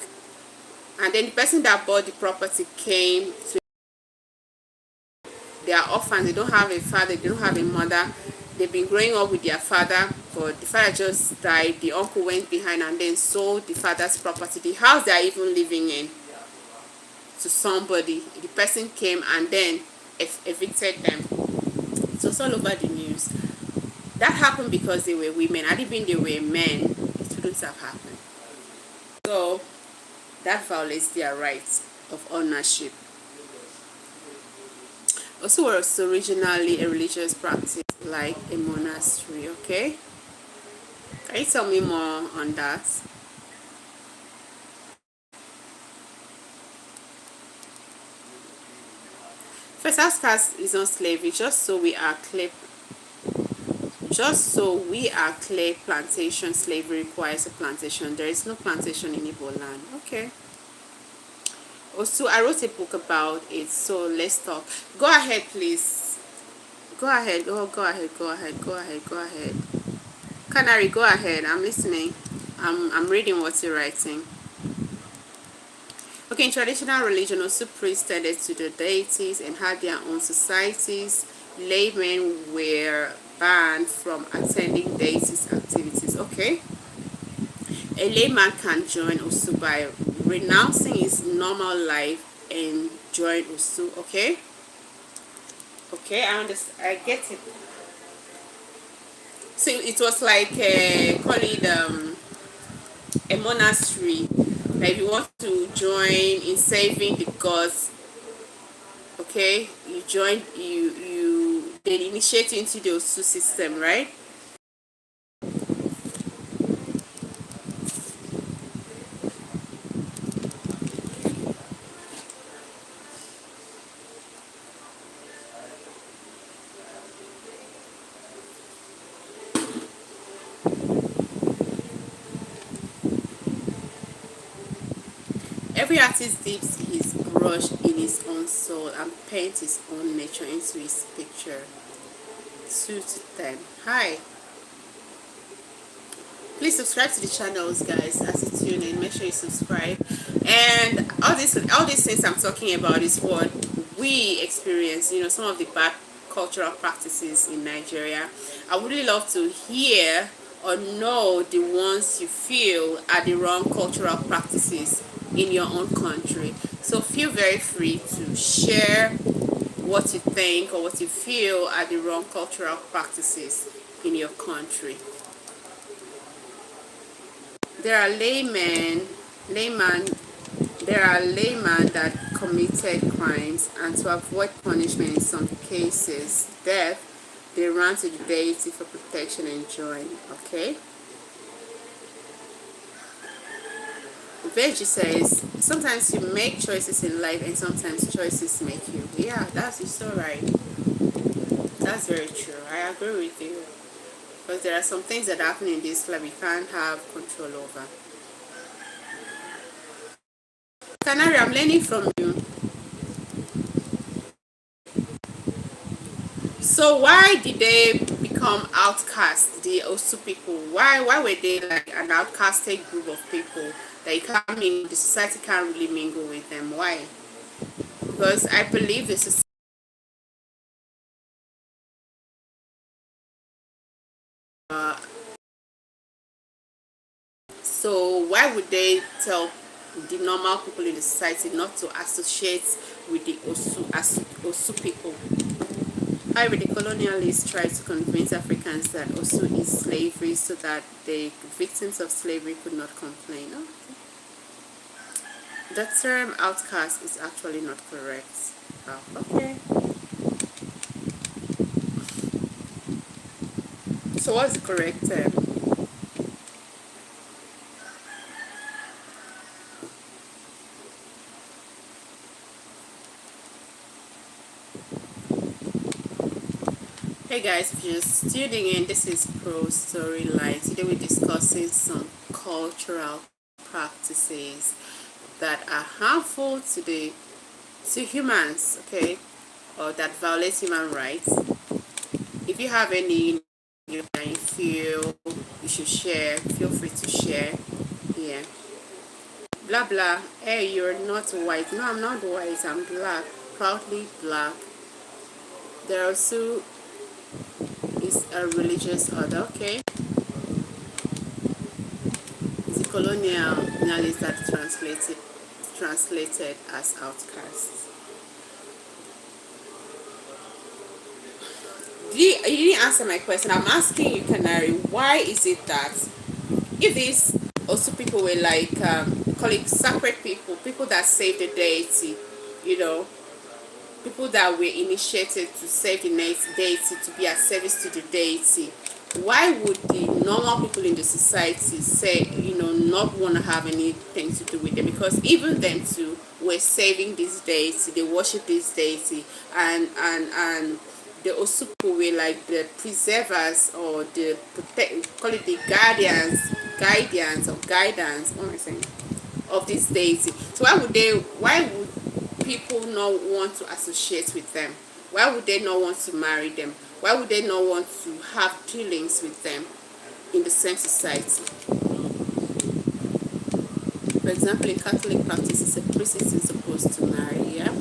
And then the person that bought the property came to. They are orphans. They don't have a father. They don't have a mother. They've been growing up with their father, but the father just died. The uncle went behind and then sold the father's property, the house they are even living in, to somebody. The person came and then evicted them. So it's all over the news. That happened because they were women. Had it been they were men, it wouldn't have happened. So that violates their rights of ownership. Also was originally a religious practice like a monastery. Okay, can you tell me more on that? First caste is not slavery, just so we are clear. Plantation slavery requires a plantation. There is no plantation in Igbo land. Okay. Also, I wrote a book about it, so let's talk. Go ahead, please. Go ahead. Oh, go ahead. Canary, go ahead. I'm listening. I'm reading what you're writing. Okay, in traditional religion, also priests tended to the deities and had their own societies. Laymen were banned from attending deities' activities. Okay. A layman can join Usu by renouncing his normal life and join Usu. Okay. Okay, I understand. I get it. So it was like call it a monastery. Like if you want to join in saving the gods, okay, you join. They initiate you into the Usu system, right? Every artist dips his brush in his own soul and paints his own nature into his picture. 2 to 10. Hi. Please subscribe to the channels, guys. As you tune in, make sure you subscribe. And all these things I'm talking about is what we experience. You know, some of the bad cultural practices in Nigeria. I would really love to hear or know the ones you feel are the wrong cultural practices in your own country. So feel very free to share what you think or what you feel are the wrong cultural practices in your country. There are laymen that committed crimes, and to avoid punishment in some cases, death, they run to the deity for protection and joy. Okay. Veggie says, sometimes you make choices in life and sometimes choices make you. Yeah, you're so right. That's very true. I agree with you. Because there are some things that happen in this life we can't have control over. Canary, I'm learning from you. So why did they become outcast, the Osu people? Why were they like an outcasted group of people that you can't mingle, the society can't really mingle with them? Why? Because I believe the society. So why would they tell the normal people in the society not to associate with the Osu people? However, the colonialists tried to convince Africans that Osu is slavery so that the victims of slavery could not complain. Oh. The term outcast is actually not correct. Oh, okay. So what's the correct term? Hey guys, if you're just tuning in, this is Prostoryline. Today we're discussing some cultural practices that are harmful to humans, okay, or that violate human rights. If you have any and you feel you should share, feel free to share. Yeah. Blah blah. Hey, you're not white. No, I'm not white. I'm black. Proudly black. There also is a religious order, okay? The colonialists that translated as outcasts. You didn't answer my question. I'm asking you, Canary, why is it that if these also people were like call it sacred people that save the deity, you know, people that were initiated to save the deity, to be at service to the deity, why would the normal people in the society say, you know, not want to have anything to do with them? Because even them too were saving this deity, they worship this deity, and the Osupu were like the preservers or the protect, call it the guardians or guidance, what am I saying, of this deity. So why would people not want to associate with them? Why would they not want to marry them? Why would they not want to have dealings with them in the same society? For example, in Catholic practices, a priest isn't supposed to marry, yeah?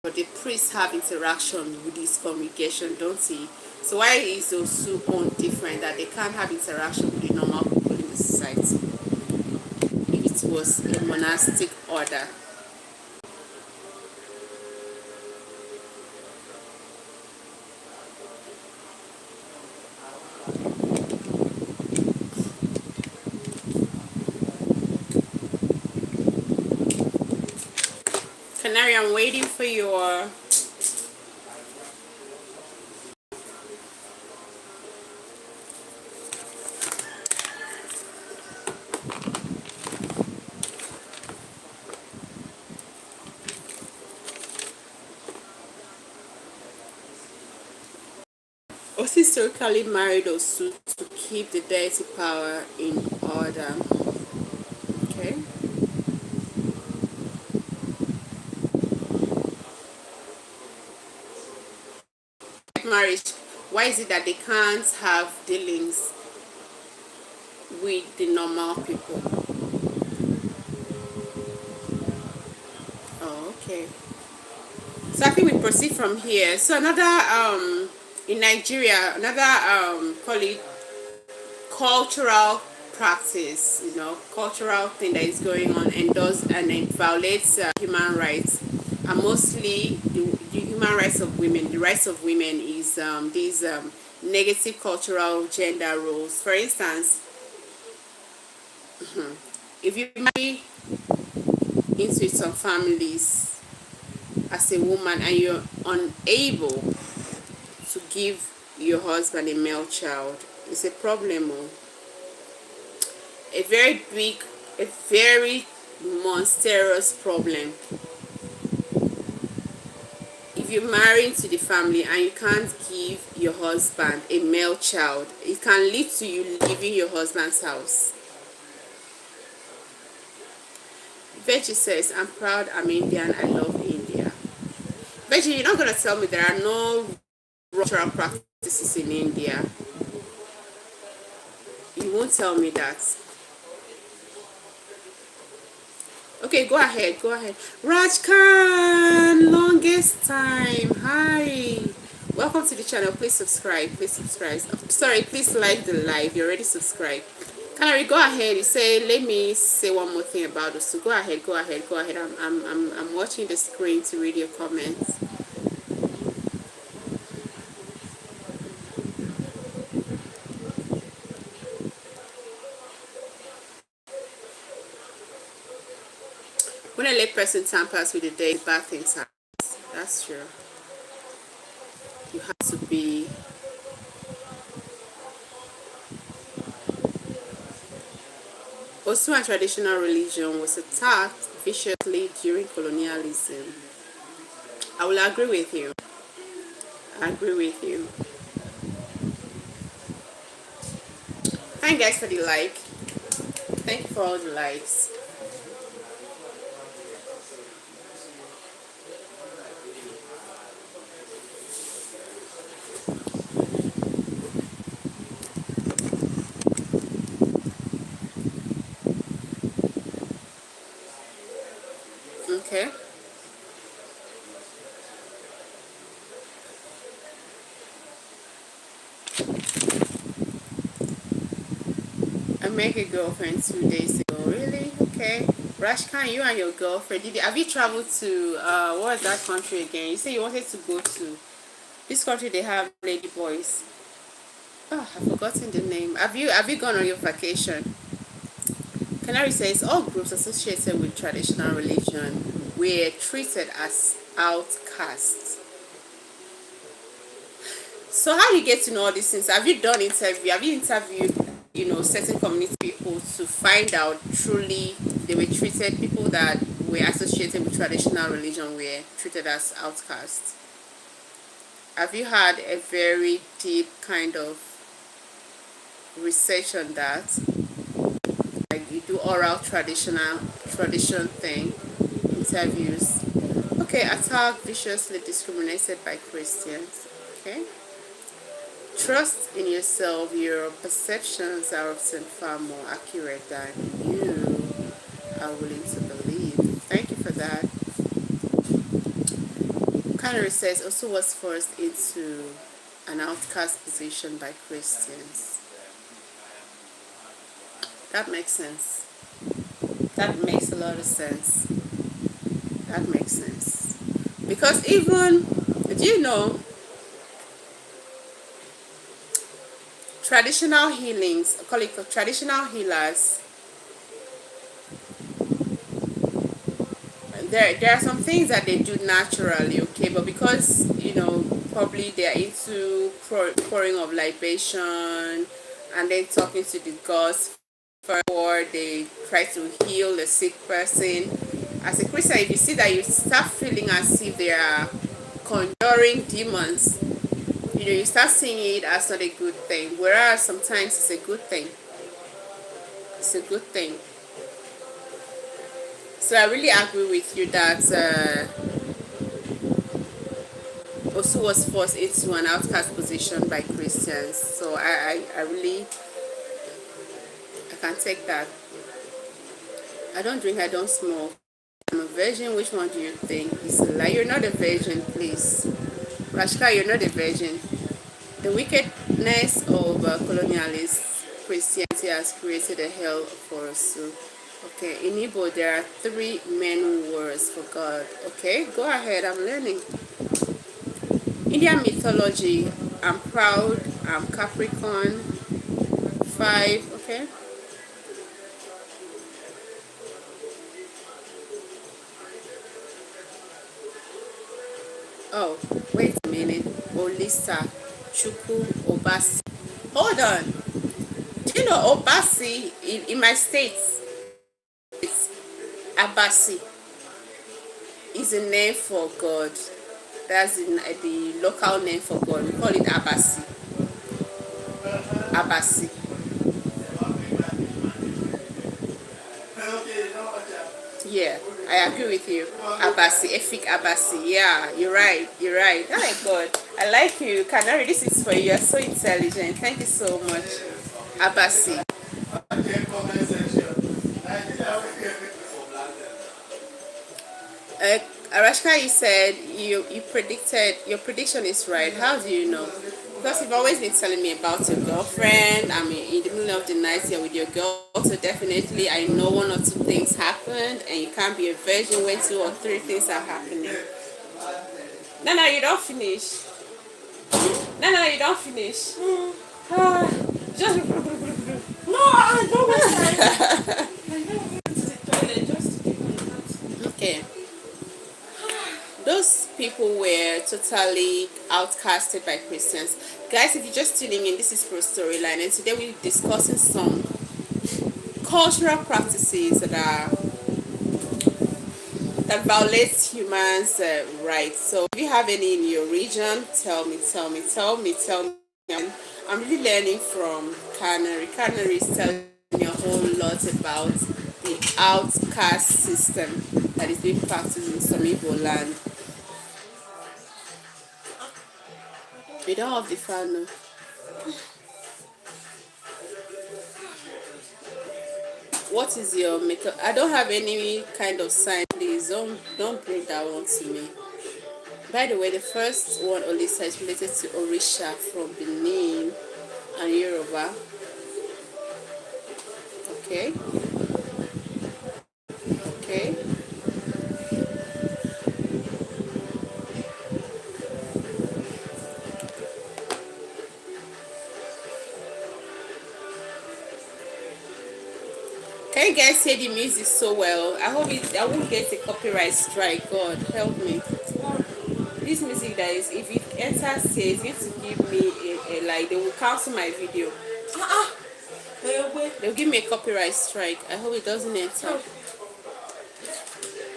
But the priests have interaction with his congregation, don't he? So why is Osu own different, that they can't have interaction with the normal people in the society if it was a monastic order? Canary, I'm waiting for your... Was historically married Osu to keep the deity power in order. Okay. Marriage. Why is it that they can't have dealings with the normal people? Oh, okay. So I think we proceed from here. So another in Nigeria, another call it cultural practice, you know, cultural thing that is going on and does and it violates human rights, and mostly the human rights of women. The rights of women is these negative cultural gender roles. For instance, if you marry into some families as a woman and you're unable to give your husband a male child, it's a problem. A very big, a very monstrous problem. If you're married to the family and you can't give your husband a male child, it can lead to you leaving your husband's house. Veggie says, I'm proud I'm Indian, I love India. Veggie, you're not going to tell me there are no cultural practices in India. You won't tell me that. Okay, go ahead, go ahead. Raj Khan, longest time. Hi. Welcome to the channel. Please subscribe. Please subscribe. Sorry, please like the live. You're already subscribed. Canary, go ahead. You say, let me say one more thing about this. So go ahead, go ahead, go ahead. I'm watching the screen to read your comments. When a lay person tampers with the dead, bad things happen. That's true. You have to be. Also, a traditional religion was attacked viciously during colonialism. I will agree with you. I agree with you. Thank you guys for the like. Thank you for all the likes. Okay. I met a girlfriend 2 days ago. Really? Okay. Rashkan, you and your girlfriend, have you traveled to, what was that country again? You say you wanted to go to this country, they have lady boys. Oh, I've forgotten the name. Have you gone on your vacation? Canary says all groups associated with traditional religion were treated as outcasts. So how do you get to know all these things? Have you done interview? Have you interviewed, certain community people to find out truly they were treated, people that were associated with traditional religion were treated as outcasts? Have you had a very deep kind of research on that? Like you do oral tradition thing, interviews. Okay, attacked viciously discriminated by Christians. Okay. Trust in yourself. Your perceptions are often far more accurate than you are willing to believe. Thank you for that. Canary says also was forced into an outcast position by Christians. That makes sense. That makes a lot of sense. That makes sense. Because even, do you know, traditional healings, call it traditional healers, there are some things that they do naturally, okay, but because probably they are into pouring of libation and then talking to the gods before they try to heal the sick person. As a Christian, if you see that, you start feeling as if they are conjuring demons, you start seeing it as not a good thing, whereas sometimes it's a good thing. It's a good thing. So I really agree with you that Osu was forced into an outcast position by Christians. So I really, I can take that. I don't drink, I don't smoke. I'm a virgin. Which one do you think is a lie? You're not a virgin, please. Rashka, you're not a virgin. The wickedness of colonialist Christianity has created a hell for us. So, okay, in Igbo there are 3 main words for God. Okay, go ahead, I'm learning. Indian mythology, I'm proud, I'm Capricorn. 5, okay. Oh, wait a minute. Olisa, Chuku, Obasi. Hold on. Do you know Obasi in my states? It's Abasi is a name for God. That's the local name for God. We call it Abasi. Abasi. Yeah, I agree with you. Abasi, Efik Abasi. Yeah, you're right. You're right. Oh my God. I like you. Canary, this is for you. You're so intelligent. Thank you so much. Abasi. Arashka, you said you predicted, your prediction is right. How do you know? Because you've always been telling me about your girlfriend. I mean, in the middle of the night you're with your girl, so definitely I know 1 or 2 things happened, and you can't be a virgin when 2 or 3 things are happening. No, you don't finish. No, you don't finish. Just No, I don't want to. I don't want to the toilet just to keep my cat. Okay, those people were totally outcasted by Christians. Guys, if you're just tuning in, this is Prostoryline, and today we're discussing some cultural practices that violates humans' rights. So, if you have any in your region, tell me. I'm really learning from Canary. Canary is telling me a whole lot about the outcast system that is being practiced in some Igbo land. We don't have the fan. What is your makeup? I don't have any kind of sign. Please don't bring that one to me. By the way, the first one, Olisa, is related to Orisha from Benin and Yoruba. Okay, okay. Can you guys hear the music so well? I won't get a copyright strike. God help me. This music that is, if it enters here, it's going to give me a like, they will cancel my video. They'll give me a copyright strike. I hope it doesn't enter.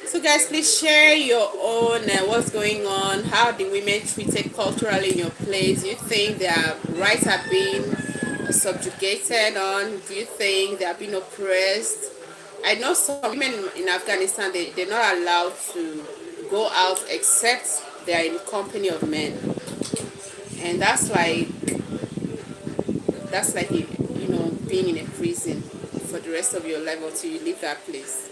So guys, please share your own what's going on, how the women treated culturally in your place. Do you think their rights are being subjugated on? Do you think they are being oppressed? I know some women in Afghanistan, they're not allowed to go out except they are in company of men. And that's like being in a prison for the rest of your life until you leave that place.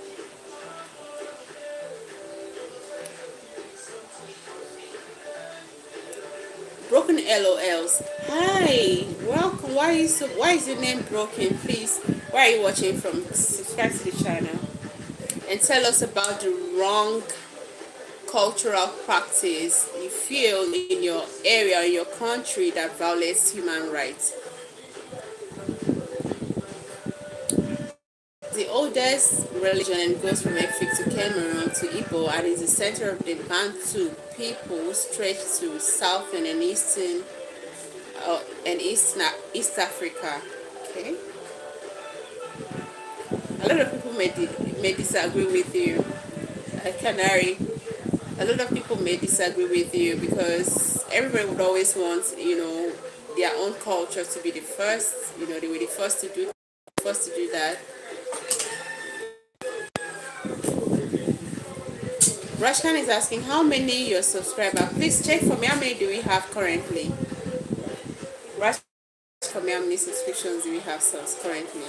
Broken LOLs. Hi, welcome. Why is your name broken? Please, where are you watching from? Subscribe to the channel and tell us about the wrong cultural practice you feel in your area, in your country, that violates human rights. The oldest religion and goes from Efik to Cameroon to Igbo and is the center of the Bantu people stretched to southern and eastern East Africa. Okay, a lot of people may disagree with you, Canary. A lot of people may disagree with you because everybody would always want their own culture to be the first. They were the first to do that. Rashkan is asking how many your subscriber. Please check for me, how many do we have currently? Rashkan, for me, how many subscriptions do we have currently?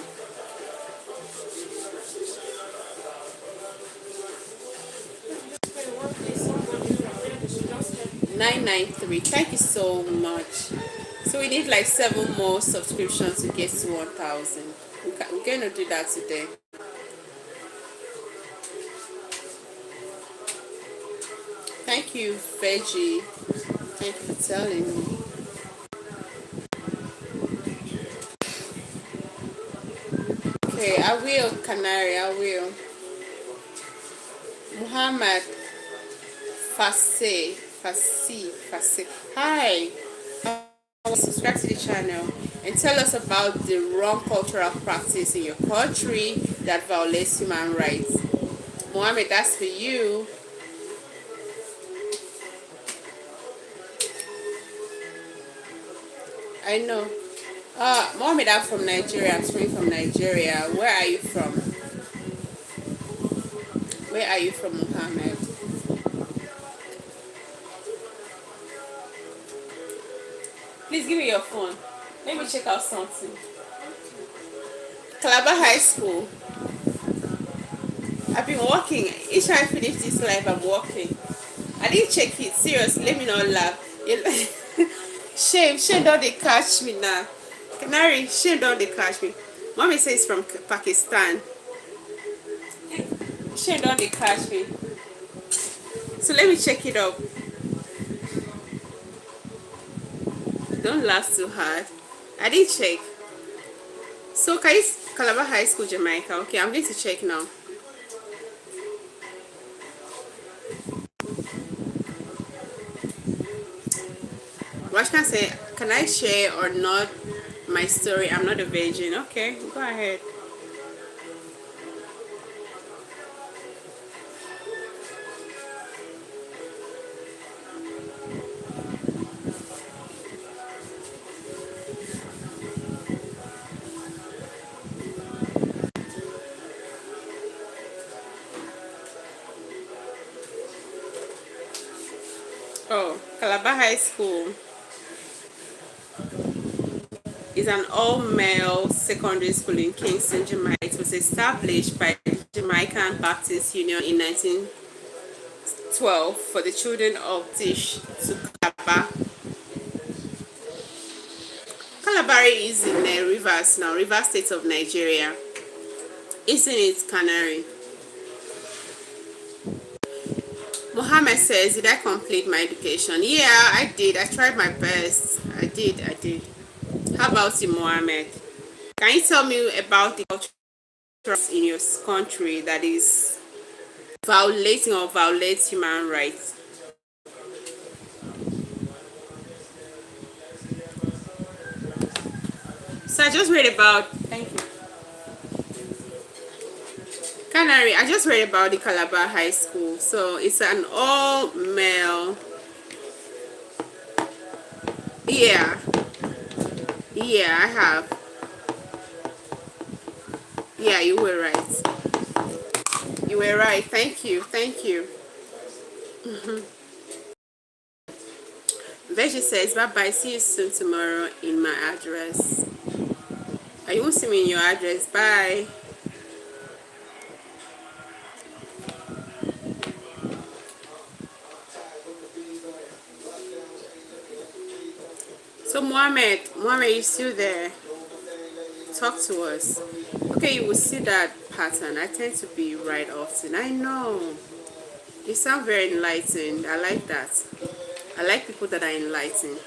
993. Thank you so much. So we need like 7 more subscriptions to get to 1,000. We're going to do that today. Thank you, Veggie. Thank you for telling me. Okay, I will, Canary, I will. Muhammad Fasi. Hi. Subscribe to the channel and tell us about the wrong cultural practice in your country that violates human rights. Mohammed, that's for you. I know. Mohammed, I'm from Nigeria. I'm straight from Nigeria. Where are you from? Where are you from, Mohammed? Please give me your phone. Let me check out something. Calabar High School. I've been working. Each time I finish this live, I'm working. I didn't check it. Seriously, let me not laugh. Shame don't they catch me now. Canary, shame don't they catch me. Mommy says from Pakistan. Shame don't they catch me. So let me check it up. Don't laugh too hard. I didn't check. So Calabar High School, Jamaica. Okay, I'm going to check now. What can I say? Can I share or not my story? I'm not a virgin. Okay, go ahead. Oh, Calabar High School is an all-male secondary school in Kingston, Jamaica. It was established by the Jamaican Baptist Union in 1912 for the children of Tish to Calabar. Calabari is in Rivers now, Rivers State of Nigeria. Isn't it Canary? Mohammed says, did I complete my education? Yeah, I did. I tried my best. I did. How about you, Mohammed? Can you tell me about the culture in your country that is violating or violates human rights? So I just read about, thank you, Canary. I just read about the Calabar High School. So it's an all male. Yeah, yeah, I have. Yeah, you were right. You were right. Thank you. Thank you. Veggie says, bye bye. See you soon tomorrow in my address. You won't see me in your address. Bye. So Mohammed, you still there? Talk to us. Okay, you will see that pattern. I tend to be right often. I know. You sound very enlightened. I like that. I like people that are enlightened.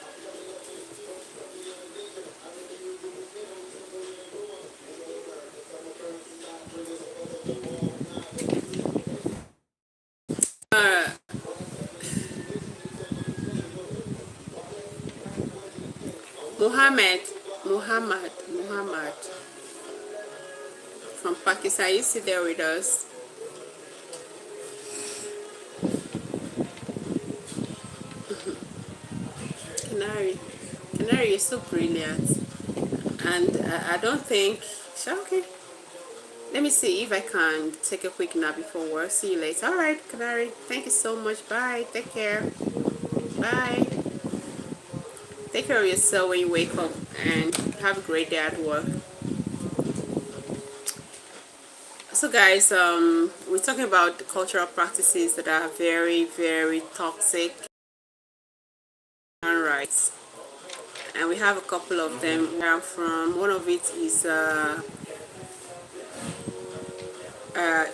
Uh, Muhammad from Pakistan. You sit there with us. Canary, Canary, you're so brilliant. And I don't think. Okay. Let me see if I can take a quick nap before work. See you later. All right, Canary. Thank you so much. Bye. Take care. Bye. Take care of yourself when you wake up and have a great day at work. So guys, we're talking about cultural practices that are very, very toxic and rights. And we have a couple of them where I'm from. One of it is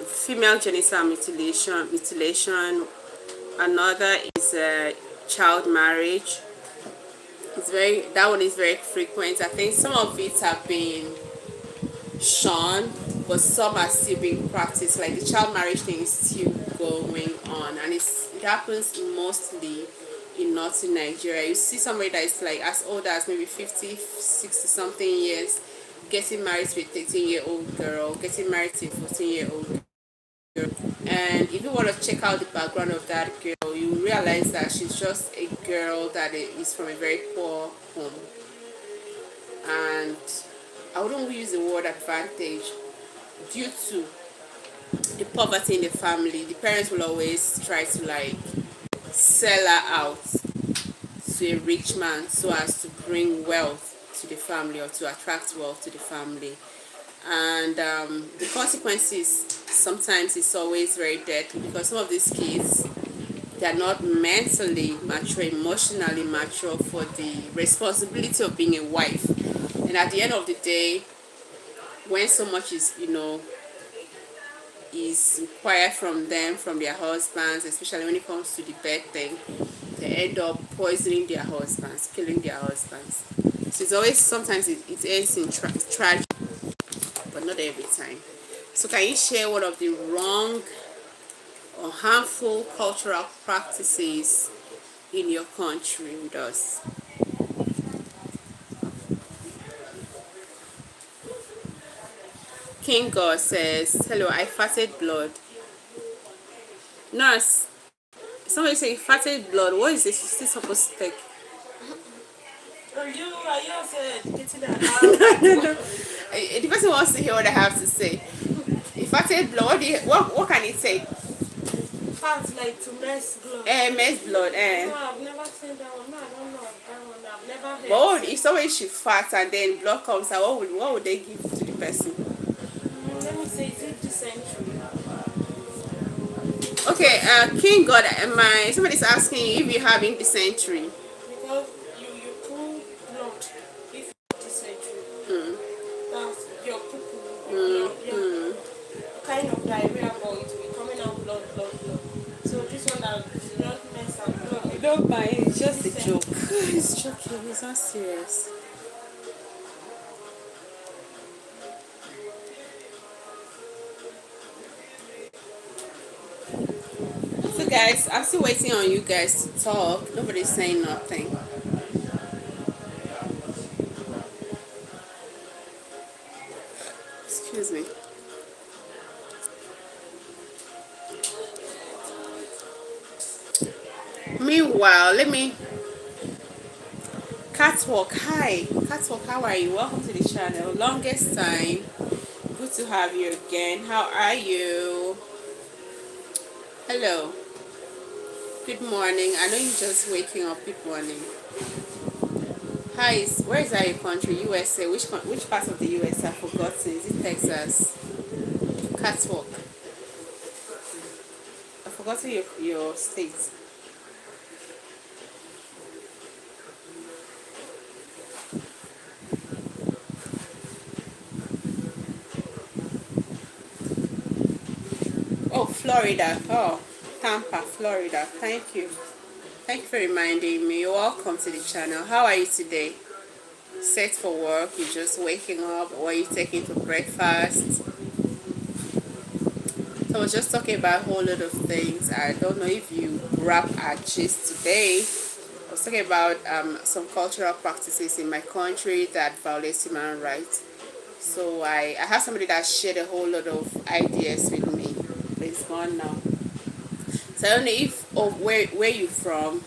female genital mutilation. Another is child marriage. That one is very frequent. I think some of it have been shun, but some are still being practiced. Like the child marriage thing is still going on, and it happens mostly in northern Nigeria. You see somebody that is like as old as maybe 50, 60 something years getting married to a 13-year-old girl, getting married to a 14-year-old girl. And if you want to check out the background of that girl, you realize that she's just a girl that is from a very poor home. And I wouldn't use the word advantage. Due to the poverty in the family, the parents will always try to like sell her out to a rich man so as to bring wealth to the family or to attract wealth to the family. And the consequences sometimes is always very deadly, because some of these kids, they are not mentally mature, emotionally mature for the responsibility of being a wife. And at the end of the day, when so much is required from them, from their husbands, especially when it comes to the bed thing, they end up poisoning their husbands, killing their husbands. So it's always, sometimes it ends in tragedy, but not every time. So can you share one of the wrong or harmful cultural practices in your country with us? King God says, hello, I farted blood. Nurse, somebody say farted blood. What is this? Is this supposed to take? Are you also educated at No. The person wants to hear what I have to say. If farted blood, what can it say? fat like to mess blood? Mess blood. No, I've never seen that one. No, I don't know that one. I've never heard. But if somebody should fart and then blood comes out, what would they give to the person? Let me say, is it dysentery? Okay, King God, somebody's asking if you're having dysentery. Because you pull blood if you have dysentery. That's your poo your kind of diarrhea, but it will be coming out blood. So this one that is not mess and blood. Don't mind, it's just a joke. It's joking, it's not serious. So guys, I'm still waiting on you guys to talk. Nobody's saying nothing. Excuse me. Meanwhile, Catwalk, hi. Catwalk, how are you? Welcome to the channel. Longest time. Good to have you again. How are you? Hello. Good morning. I know you're just waking up. Good morning. Hi, where is that your country? USA. Which part of the US? I've forgotten. Is it Texas? Catwalk. I've forgotten your state. Oh, Florida. Oh, Tampa, Florida. Thank you. Thank you for reminding me. You're welcome to the channel. How are you today? Set for work? You're just waking up? Or are you taking for breakfast? So I was just talking about a whole lot of things. I don't know if you grab our gist today. I was talking about some cultural practices in my country that violate human rights. So I have somebody that shared a whole lot of ideas with me. But it's gone now. So I don't know if where you're from,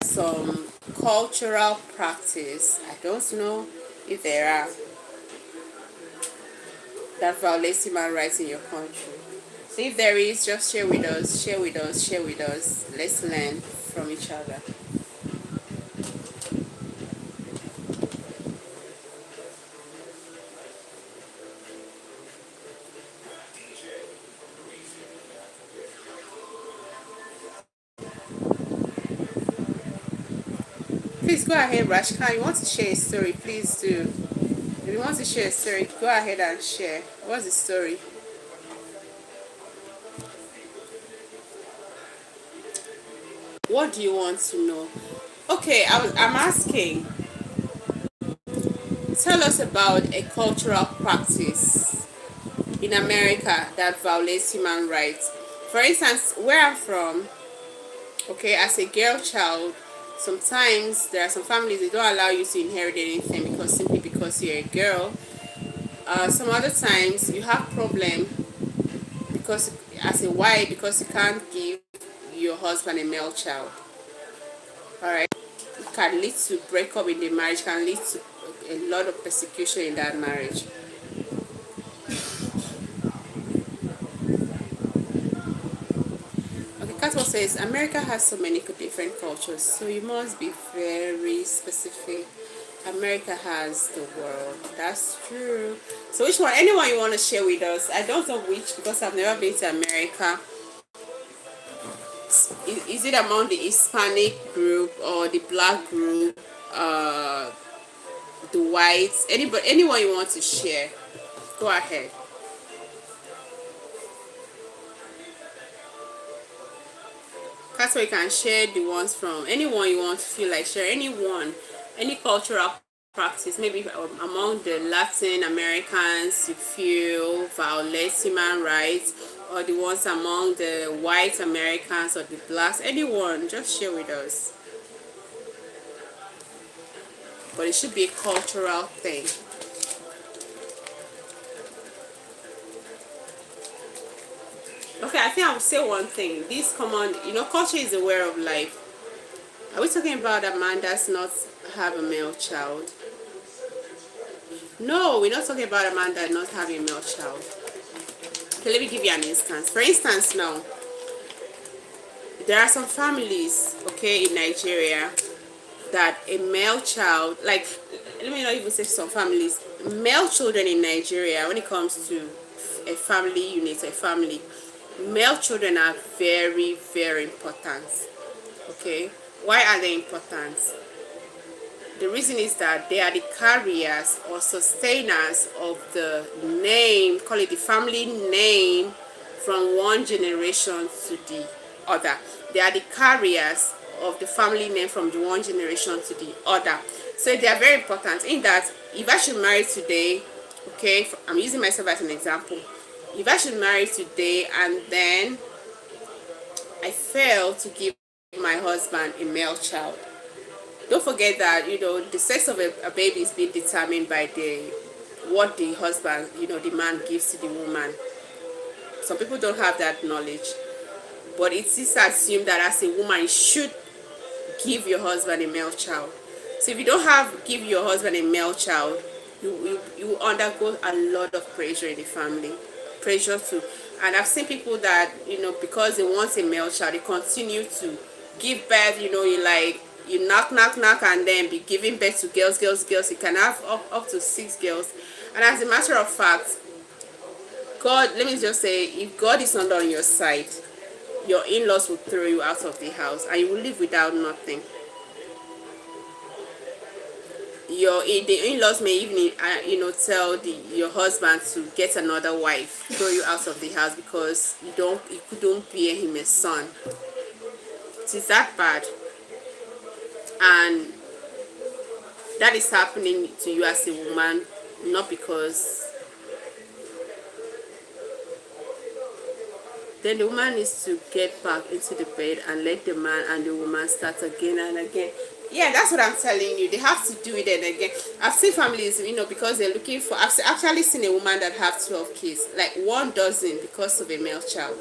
some cultural practice. I don't know if there are that violates human rights in your country. So if there is, just share with us. Let's learn from each other. Please go ahead, Rashkan. You want to share a story? Please do. If you want to share a story, go ahead and share. What's the story? What do you want to know? Okay, I'm asking. Tell us about a cultural practice in America that violates human rights. For instance, where I'm from, okay, as a girl child, sometimes there are some families they don't allow you to inherit anything simply because you're a girl. Some other times you have problem because as a wife because you can't give your husband a male child. All right, it can lead to breakup in the marriage. Can lead to a lot of persecution in that marriage. Okay, Catwalk says America has so many different cultures, so you must be very specific. America has the world. That's true. So which one? Anyone you want to share with us? I don't know which because I've never been to America. Is it among the Hispanic group or the black group? The whites? Anyone you want to share? Go ahead. That's why you can share the ones from anyone you want to feel like share. Any cultural practice, maybe among the Latin Americans you feel violates human rights, or the ones among the white Americans or the blacks. Anyone, just share with us. But it should be a cultural thing. Okay, I think I would say one thing. This common, culture is a way of life. Are we talking about a man does not have a male child? No, we're not talking about a man that not have a male child. Okay, let me give you an instance. For instance, now, there are some families, okay, in Nigeria that a male child, like, let me not even say some families, male children in Nigeria, when it comes to a family unit, a family, male children are very, very important. Okay, why are they important? The reason is that they are the carriers or sustainers of the name, call it the family name, from one generation to the other. They are the carriers of the family name from the one generation to the other. So they are very important in that if I should marry today, okay, I'm using myself as an example. If I should marry today and then I fail to give my husband a male child, don't forget that the sex of a baby is being determined by what the husband, the man gives to the woman. Some people don't have that knowledge, but it is assumed that as a woman you should give your husband a male child. So if you don't give your husband a male child, you undergo a lot of pressure in the family, pressure to. And I've seen people that because they want a male child, they continue to give birth. You knock knock knock and then be giving birth to girls girls girls. You can have up to 6 girls. And as a matter of fact, God, let me just say, if God is not on your side, your in-laws will throw you out of the house and you will live without nothing. The in-laws may even tell your husband to get another wife, throw you out of the house because you couldn't bear him a son. It is that bad, and that is happening to you as a woman, not because. Then the woman needs to get back into the bed and let the man and the woman start again and again. Yeah, that's what I'm telling you. They have to do it and again. I've seen families, because they're looking for. I've actually seen a woman that have 12 kids, like 1 dozen because of a male child.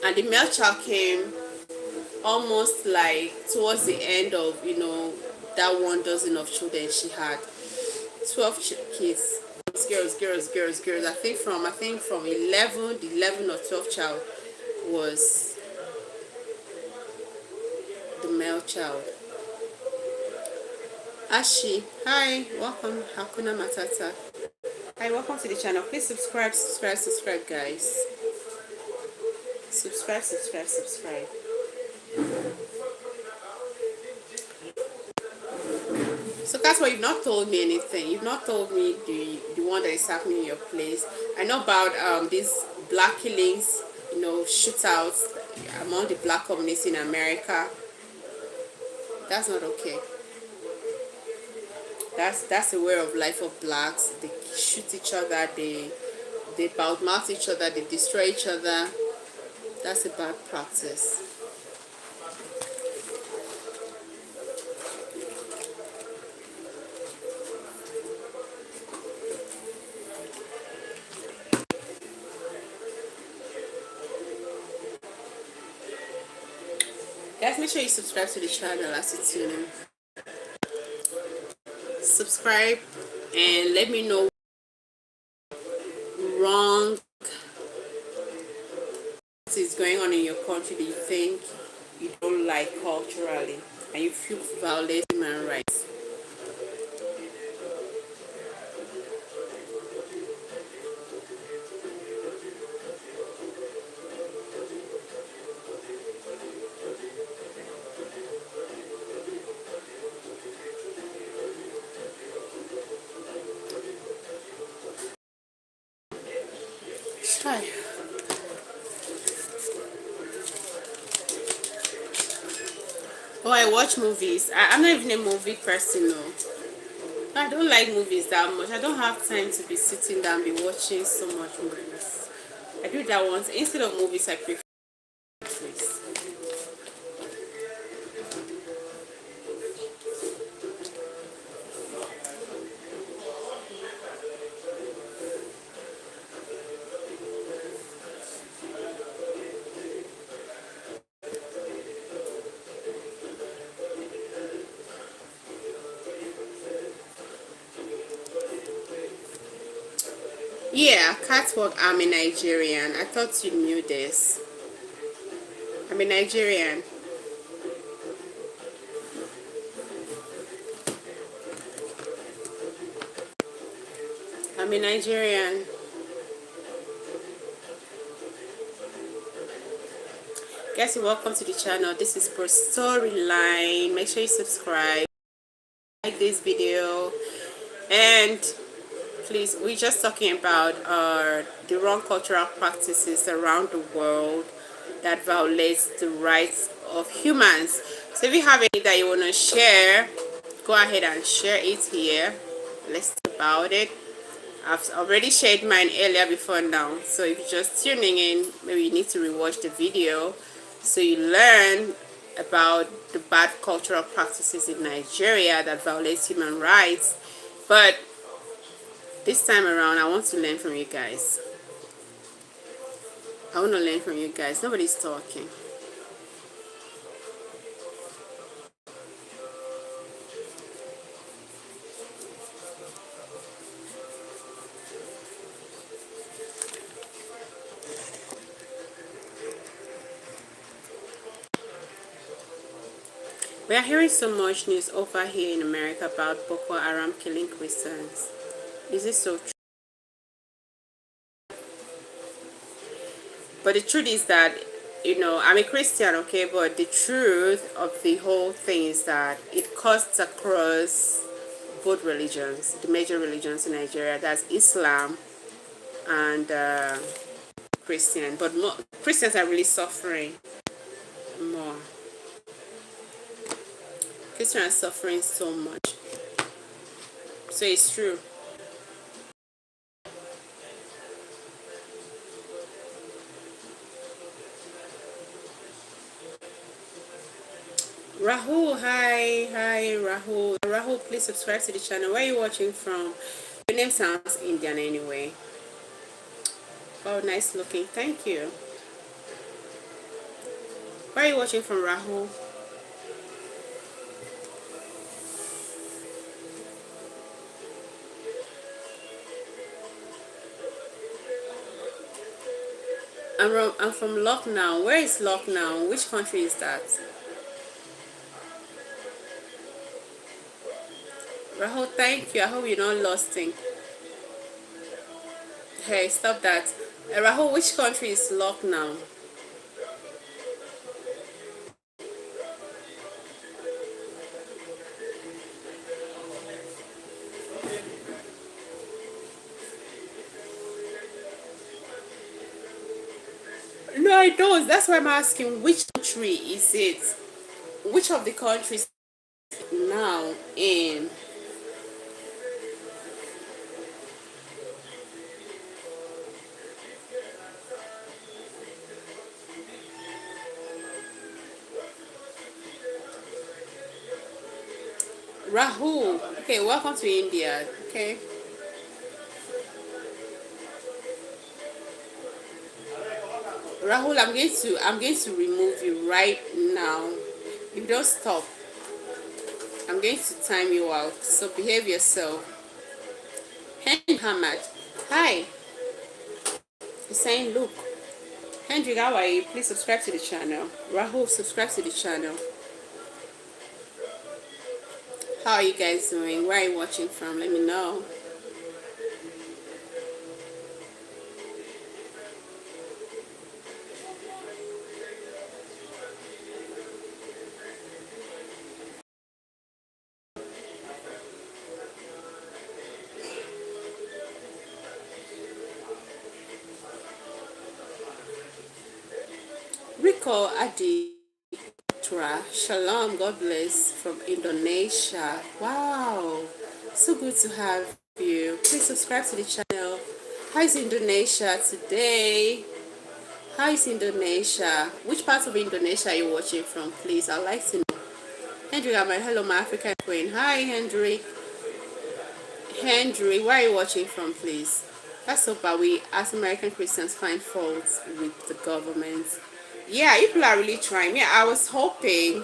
And the male child came almost like towards the end of, that 1 dozen of children she had. 12 kids. Girls. I think from 11, the 11 or 12 child was the male child. Ashi, hi, welcome. Hakuna Matata. Hi, welcome to the channel. Please subscribe, guys. Subscribe. So that's why you've not told me anything. You've not told me the one that is happening in your place. I know about these black killings, shootouts among the black community in America. That's not okay. That's a way of life of blacks. They shoot each other, they badmouth each other, they destroy each other. That's a bad practice. Guys, make sure you subscribe to the channel as you tune in. Subscribe and let me know wrong what is going on in your country that you think you don't like culturally and you feel violate human rights. Hi. Oh, I watch movies. I'm not even a movie person, no. I don't like movies that much. I don't have time to be sitting down be watching so much movies. I do that once. Instead of movies, I prefer movies. Yeah, catwalk. I'm a Nigerian. I thought you knew this. I'm a Nigerian. I'm a Nigerian. Guys, welcome to the channel. This is Prostoryline. Make sure you subscribe, like this video, and please, we're just talking about the wrong cultural practices around the world that violates the rights of humans. So if you have any that you want to share, go ahead and share it here. Let's talk about it. I've already shared mine earlier before now. So if you're just tuning in, maybe you need to rewatch the video so you learn about the bad cultural practices in Nigeria that violates human rights. But this time around, I want to learn from you guys. I want to learn from you guys. Nobody's talking. We are hearing so much news over here in America about Boko Haram killing Christians. Is this so true? But the truth is that, I'm a Christian, okay, but the truth of the whole thing is that it cuts across both religions, the major religions in Nigeria. That's Islam and Christian. But Christians are really suffering more. Christians are suffering so much. So it's true. Rahul, hi Rahul. Rahul, please subscribe to the channel. Where are you watching from? Your name sounds Indian anyway. Oh, nice looking. Thank you. Where are you watching from, Rahul? I'm from Lucknow. Where is Lucknow? Which country is that? Rahul, thank you. I hope you're not lost in. Hey, stop that. Rahul, which country is Lucknow? No, I don't. That's why I'm asking which country is it? Which of the countries now in? Rahul. Okay, welcome to India. Okay. Rahul, I'm going to remove you right now. If you don't stop, I'm going to time you out. So behave yourself. Henry Hamad. Hi. He's saying look. Hendrik, how are you? Please subscribe to the channel. Rahul, subscribe to the channel. How are you guys doing? Where are you watching from? Let me know. Rico Adi. Shalom, God bless, from Indonesia. Wow, so good to have you. Please subscribe to the channel. How is Indonesia today? How is Indonesia? Which part of Indonesia are you watching from, please? I'd like to know. Hendrik, hello, my African queen. Hi, Hendrik. Hendrik, where are you watching from, please? That's so bad. We, as American Christians, find faults with the government. Yeah, people are really trying. Yeah, I was hoping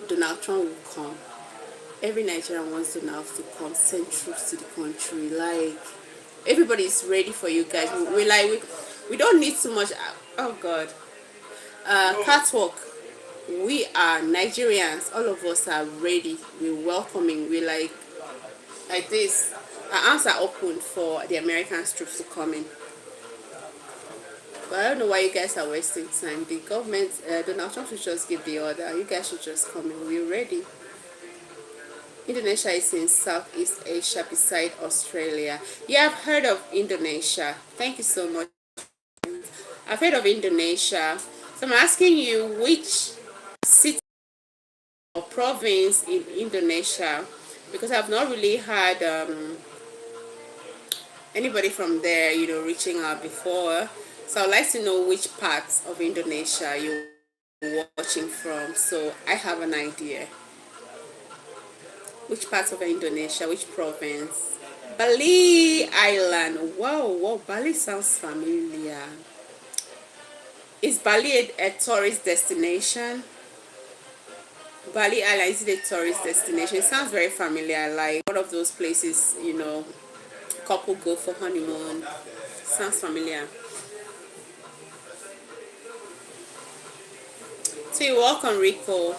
Donald Trump would come. every Nigerian wants Donald to come send troops to the country. Like everybody's ready for you guys. We don't need too much. Oh God, catwalk. We are Nigerians. All of us are ready. We're welcoming. We like this. Our arms are open for the American troops to come in. But I don't know why you guys are wasting time. The government, Donald Trump should just give the order. You guys should just come in. We're ready. Indonesia is in Southeast Asia beside Australia. Yeah, I've heard of Indonesia. Thank you so much. I've heard of Indonesia. So I'm asking you which city or province in Indonesia, because I've not really had anybody from there, reaching out before. So I'd like to know which parts of Indonesia you're watching from, so I have an idea. Which parts of Indonesia, which province? Bali Island. Wow, wow, Bali sounds familiar. Is Bali a tourist destination? Bali Island, is it a tourist destination? It sounds very familiar, like one of those places, couple go for honeymoon. Sounds familiar. So you're welcome, Rico.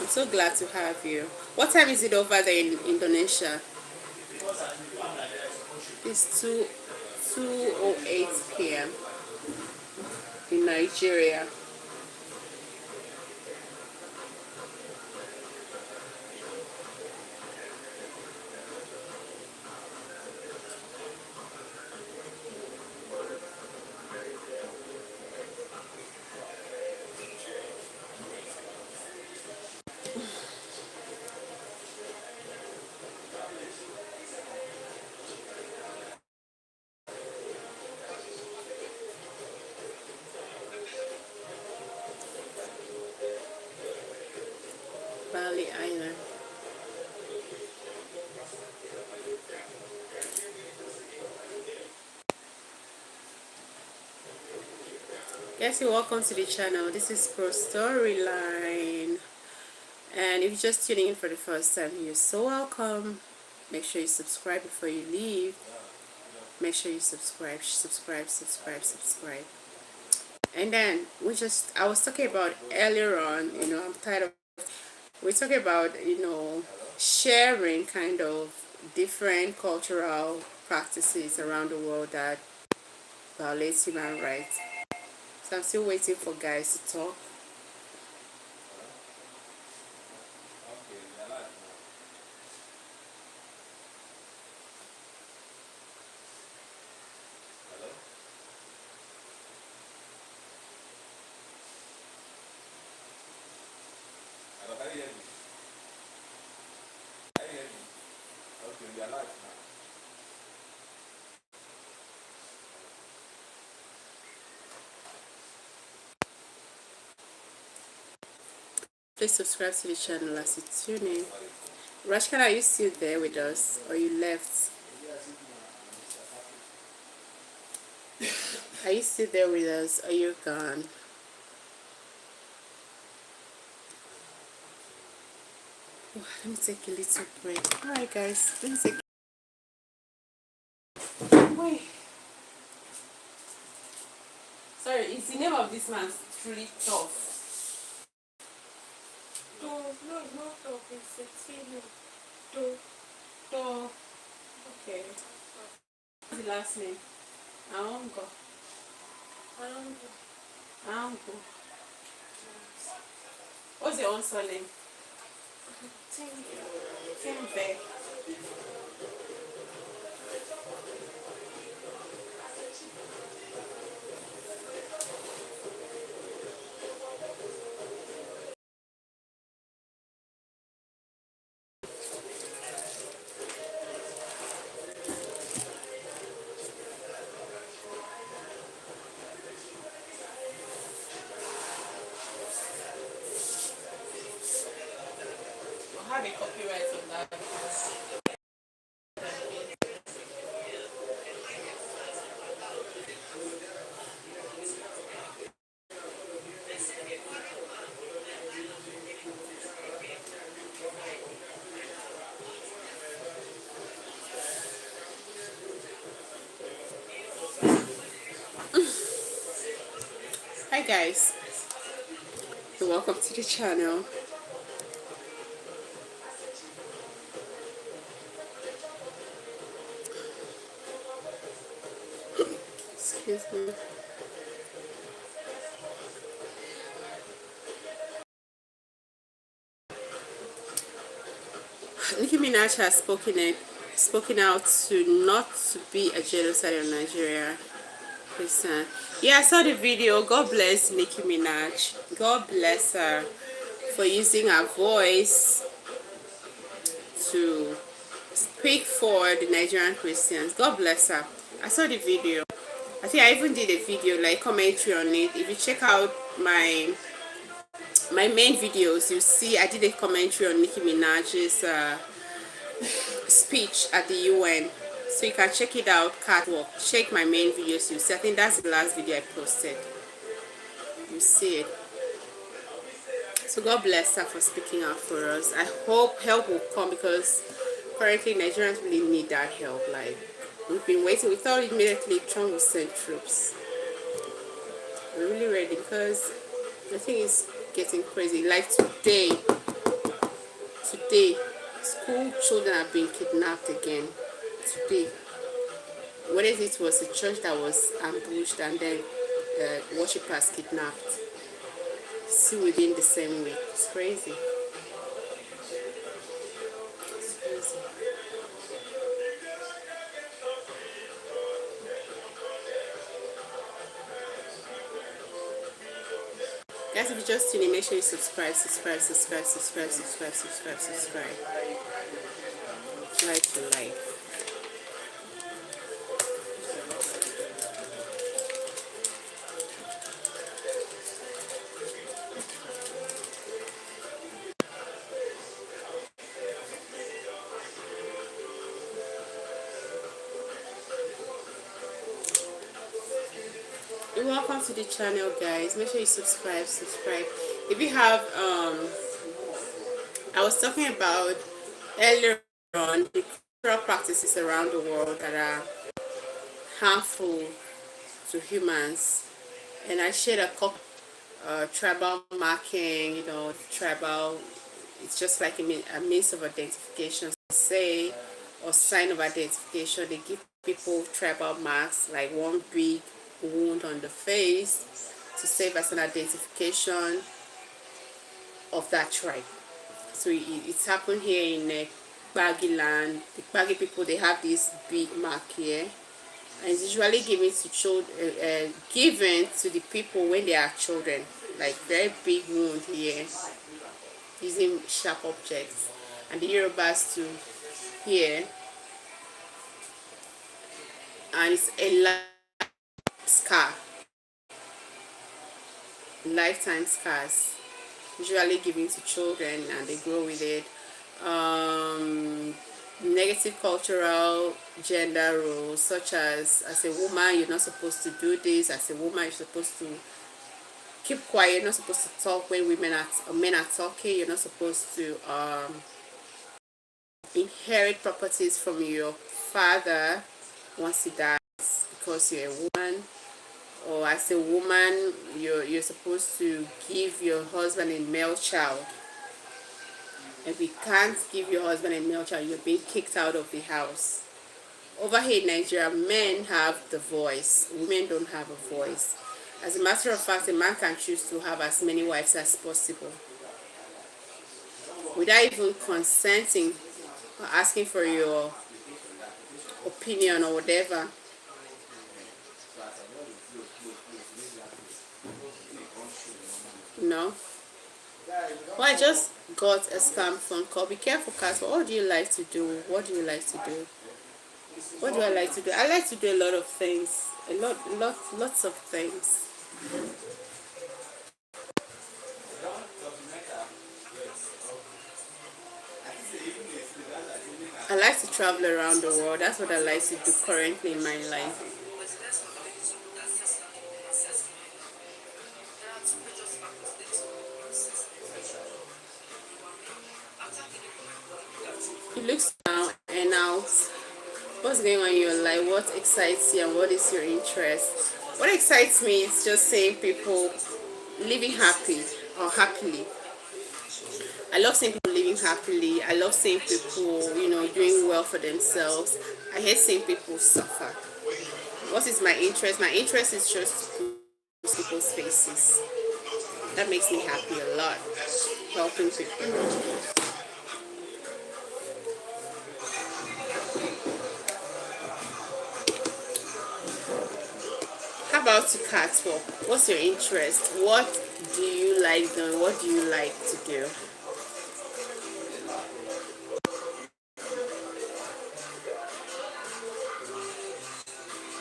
I'm so glad to have you. What time is it over there in Indonesia? It's 2:08 p.m. in Nigeria. Bali Island. Guys, you're welcome to the channel. This is Prostoryline. And if you're just tuning in for the first time, you're so welcome. Make sure you subscribe before you leave. Make sure you subscribe. And then I was talking about earlier on, I'm tired of, we're talking about, sharing kind of different cultural practices around the world that violate human rights. So I'm still waiting for guys to talk. Can you hear me? Can you hear me? Okay, we are live now. Please subscribe to the channel as you tune in. Rashkan, are you still there with us or you left? Are you still there with us or you're gone? Oh, let me take a little break. Alright guys, let me take wait. Sorry, is the name of this man truly tough? No, not tough. It's a female. Tough. Okay. What's the last name? Aongo. Aongo. What's your own surname? Timbe. I have a copyright on that. Hi guys, and welcome to the channel. Excuse me. Nicki Minaj has spoken out to not to be a genocide in Nigeria. Listen, yeah, I saw the video. God bless Nicki Minaj. God bless her for using her voice to speak for the Nigerian Christians. God bless her. I saw the video. I think I even did a video like commentary on it. If you check out my main videos, you see I did a commentary on Nicki Minaj's speech at the UN. So you can check it out, catwalk. Check my main videos, you see. I think that's the last video I posted. You see it. So God bless her for speaking out for us. I hope help will come because currently Nigerians really need that help. Like we've been waiting. We thought immediately Trump would send troops. We're really ready because the thing is getting crazy. Like today, school children are being kidnapped again. Today, what is it? Was a church that was ambushed and then worshippers kidnapped. Still within the same week. It's crazy. It's crazy. Guys, if you just tune in, make sure you subscribe. Like to like. You're welcome to the channel, guys. Make sure you subscribe. If you have I was talking about earlier on the cultural practices around the world that are harmful to humans, and I shared a couple tribal marking. Tribal, it's just like a means of identification, say, or sign of identification. They give people tribal marks, like one big wound on the face, to serve as an identification of that tribe. So it's happened here in Baggy land. The Baggy people, they have this big mark here, and it's usually given to the people when they are children, like very big wound here, using sharp objects. And the Yorubas too here, and it's a scar, lifetime scars, usually given to children, and they grow with it. Negative cultural gender roles, such as a woman you're not supposed to do this, as a woman you're supposed to keep quiet, you're not supposed to talk when men are talking, you're not supposed to inherit properties from your father once he dies because you're a woman. Or as a woman, you're supposed to give your husband a male child. If you can't give your husband a male child, you're being kicked out of the house. Over here in Nigeria, men have the voice. Women don't have a voice. As a matter of fact, a man can choose to have as many wives as possible without even consenting or asking for your opinion or whatever. No. Well, I just got a scam phone call. Be careful, Casper. What do you like to do? What do you like to do? What do I like to do? I like to do a lot of things. Lots of things. I like to travel around the world. That's what I like to do currently in my life. You look down and out. What's going on in your life? What excites you and what is your interest? What excites me is just seeing people living happy or happily. I love seeing people living happily. I love seeing people, doing well for themselves. I hate seeing people suffer. What is my interest? My interest is just people's faces. That makes me happy a lot. Helping people. How about you, catwalk? What's your interest? What do you like doing? What do you like to do?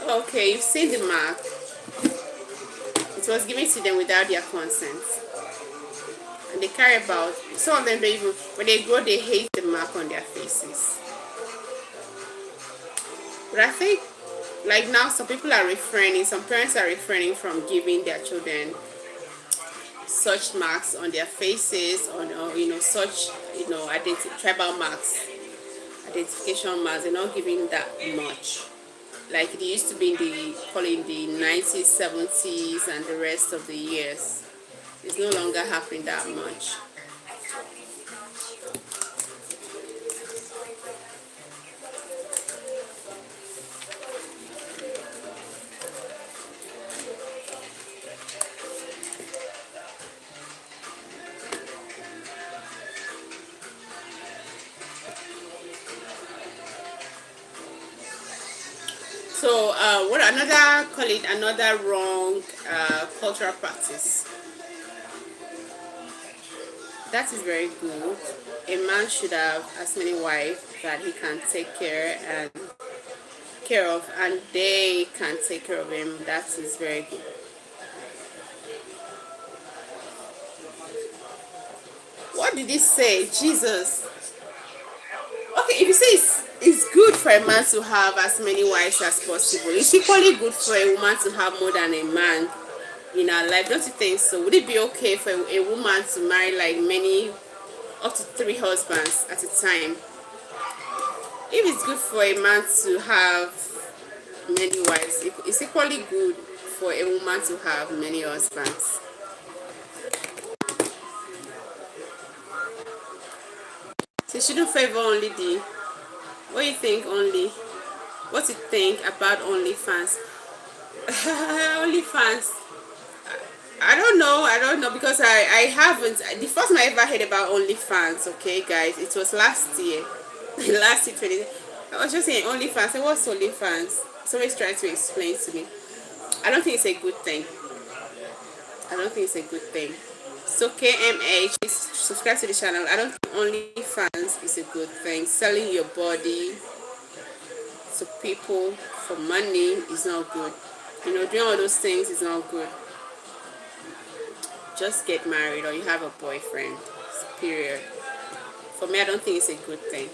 Okay, you've seen the mark. It was given to them without their consent. And they carry about, some of them don't even, when they grow, they hate the mark on their faces. But I think, like now, some people are refraining, some parents are refraining from giving their children such marks on their faces, on such tribal marks, identification marks. They're not giving that much, like it used to be in the 90s, 70s, and the rest of the years. It's no longer happening that much. So, what another wrong cultural practice. That is very good. A man should have as many wives that he can take care of, and they can take care of him. That is very good. What did he say? Jesus. Okay, if you say it's good for a man to have as many wives as possible, it's equally good for a woman to have more than a man in her life. Don't you think so? Would it be okay for a woman to marry like up to 3 husbands at a time? If it's good for a man to have many wives, it's equally good for a woman to have many husbands. So you shouldn't favor only the. What do you think only? What do you think about OnlyFans? OnlyFans. I don't know because I haven't. The first time I ever heard about OnlyFans, okay, guys, it was last year. Last year, 20. I was just saying OnlyFans. I what's OnlyFans? Somebody's trying to explain to me. I don't think it's a good thing. I don't think it's a good thing. So KMH, please subscribe to the channel. I don't think OnlyFans is a good thing. Selling your body to people for money is not good. Doing all those things is not good. Just get married or you have a boyfriend. Period. For me, I don't think it's a good thing.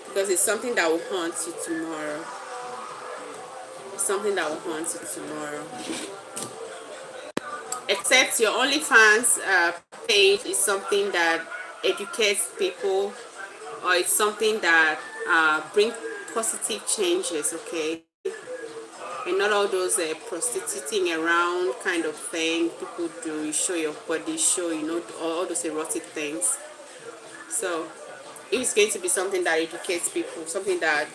Because it's something that will haunt you tomorrow. It's something that will haunt you tomorrow. Except your OnlyFans page is something that educates people, or it's something that brings positive changes, okay? And not all those prostituting around kind of thing people do. You show your body, all those erotic things. So if it's going to be something that educates people, something that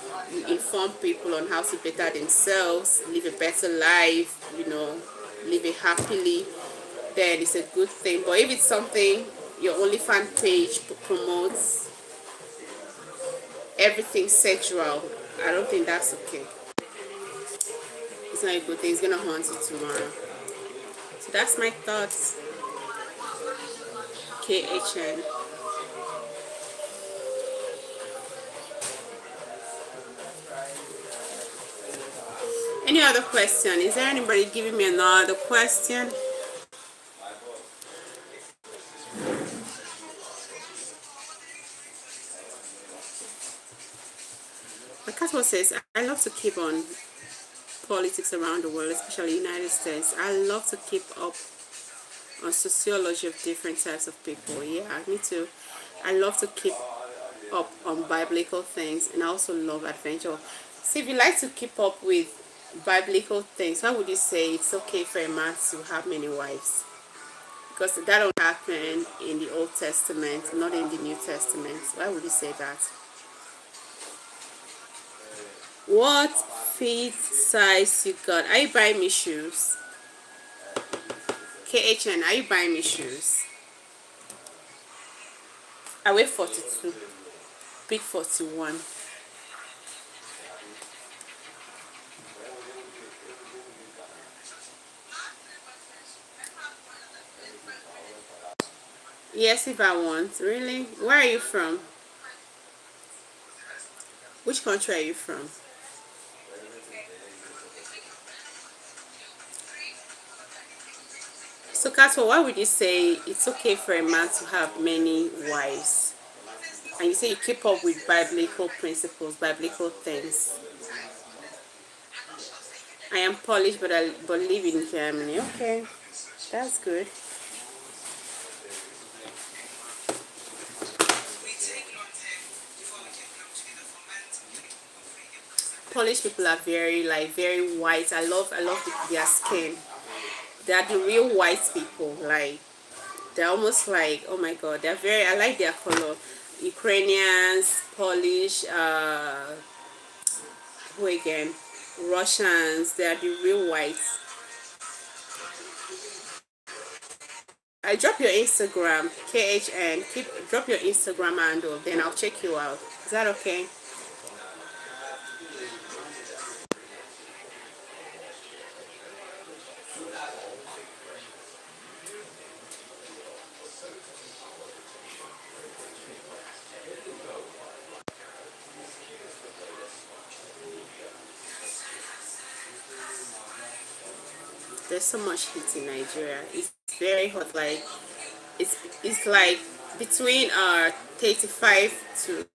inform people on how to better themselves, live a better life, live it happily, then it's a good thing. But if it's something your OnlyFans page promotes everything sexual, I don't think that's okay. It's not a good thing. It's gonna haunt you tomorrow. So that's my thoughts. KHN. Any other question? Is there anybody giving me another question? My Catwalk says, I love to keep on politics around the world, especially United States. I love to keep up on sociology of different types of people. Yeah, me too. I love to keep up on biblical things, and I also love adventure. See, if you like to keep up with biblical things, why would you say it's okay for a man to have many wives? Because that don't happen in the Old Testament, not in the New Testament. Why would you say that? What feet size you got? Are you buying me shoes? KHN, are you buying me shoes? I weigh 42, big 41. Yes, if I want. Really? Where are you from? Which country are you from? So, Katwa, why would you say it's okay for a man to have many wives? And you say you keep up with biblical principles, biblical things. I am Polish, but I live in Germany. Okay, that's good. Polish people are very white. I love their skin. They are the real white people. Like they're almost like, oh my god, they're very. I like their color. Ukrainians, Polish, who again? Russians. They are the real whites. I drop your Instagram, KHN. Drop your Instagram handle, then I'll check you out. Is that okay? There's so much heat in Nigeria. It's very hot. Like it's like between 35 to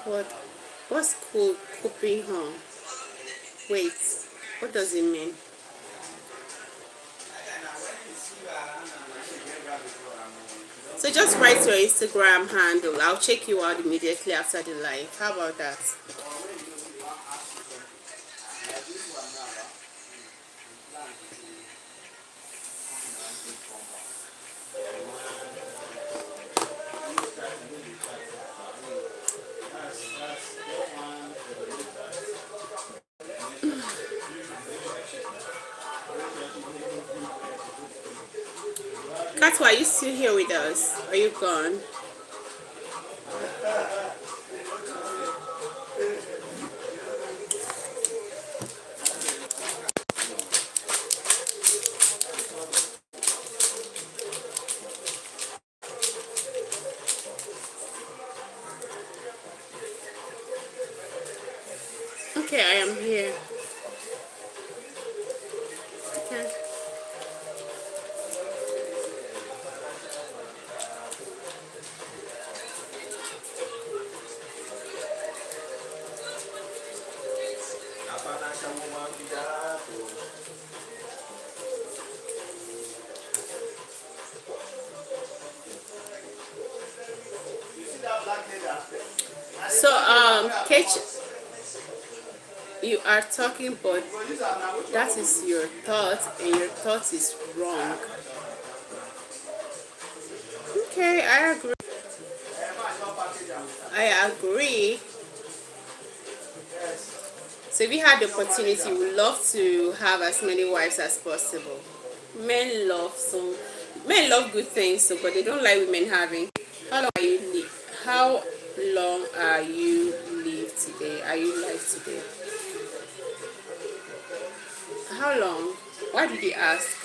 what? What's cool? Cooking home. Wait, what does it mean? So just write your Instagram handle. I'll check you out immediately after the live. How about that? Katwa, are you still here with us? Are you gone? Okay, I am here. Okay. So, Kate, you are talking, but that is your thought, and your thought is wrong. Okay, I agree. I agree. So if you had the opportunity, you would love to have as many wives as possible. Men love some men love good things, so but they don't like women having. How long are you live? How long are you live today? Are you live today? How long? Why did he ask?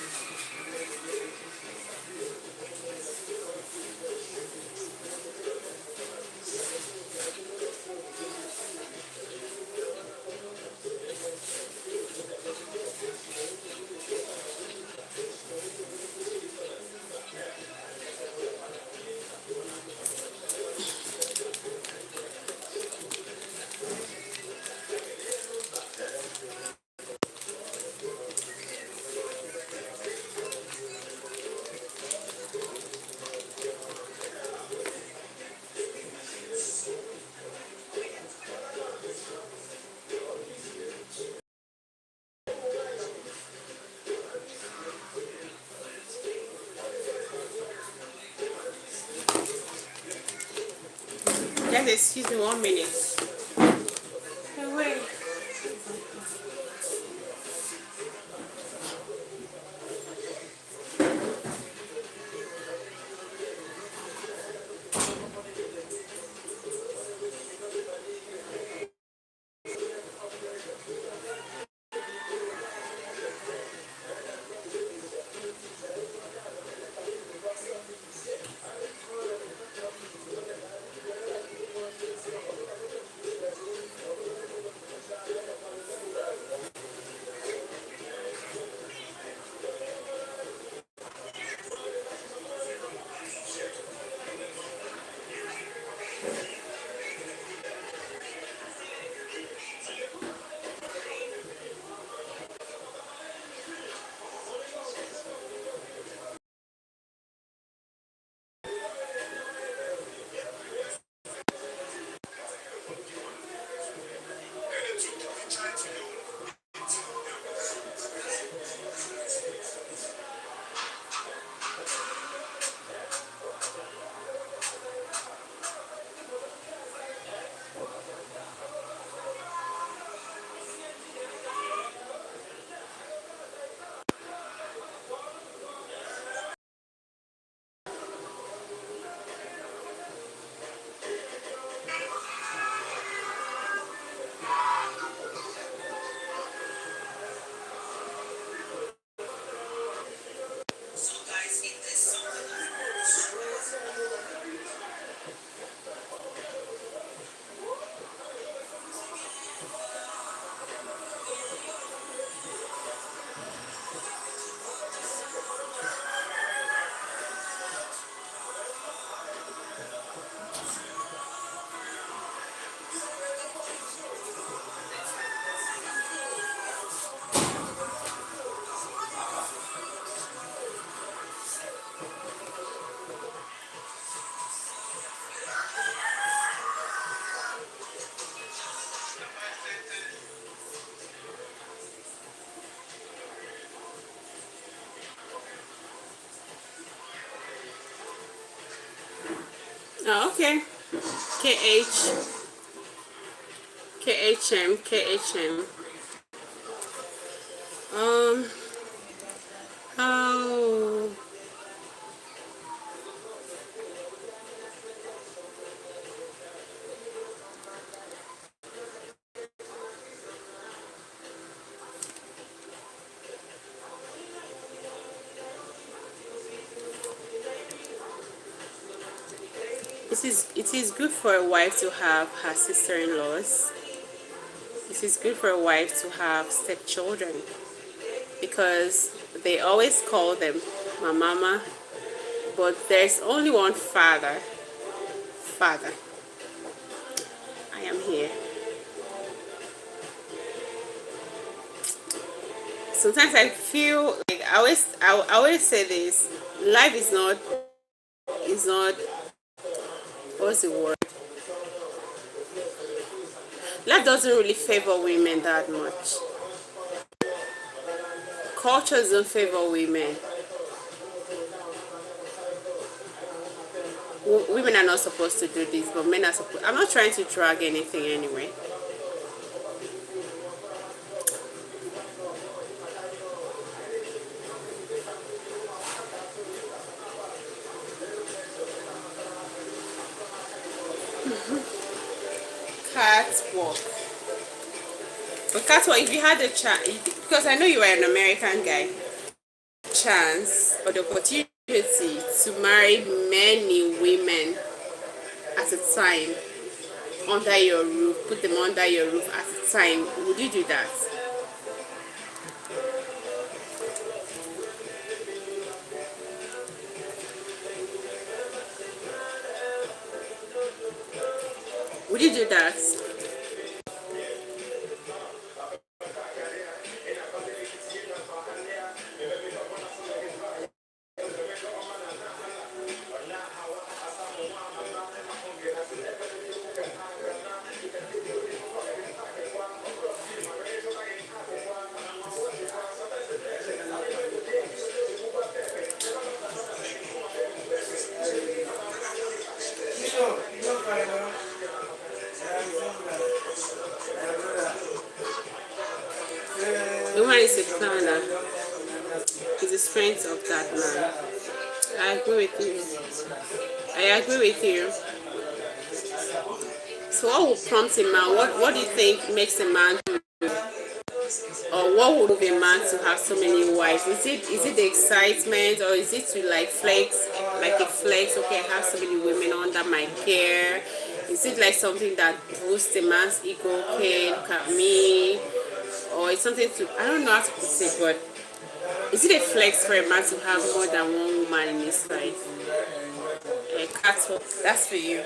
Guys, excuse me 1 minute. Away. Oh, okay. KH, KHM, KHM. Um, how it is good for a wife to have her sister-in-laws. It is good for a wife to have stepchildren because they always call them my mama, but there's only one father. Father, I am here. Sometimes I feel like I always say this. Life is not what's the word? Life doesn't really favor women that much. Cultures don't favor women. Women are not supposed to do this, but men are supposed. I'm not trying to drag anything anyway. Catwalk. But catwalk, if you had a chance, because I know you are an American guy, chance or the opportunity to marry many women at a time under your roof, put them under your roof at a time, would you do that? Would you do that? No, no, the strength of that man. I agree with you. I agree with you. So what would prompt a man? What do you think makes a man to, or what would move a man to have so many wives? Is it the excitement, or is it to like flex, like a flex? Okay, I have so many women under my care. Is it like something that boosts a man's ego? Okay, look at me. Or it's something to, I don't know how to put it, but is it a flex for a man to have more than one woman in his life? Catwalk, that's for you.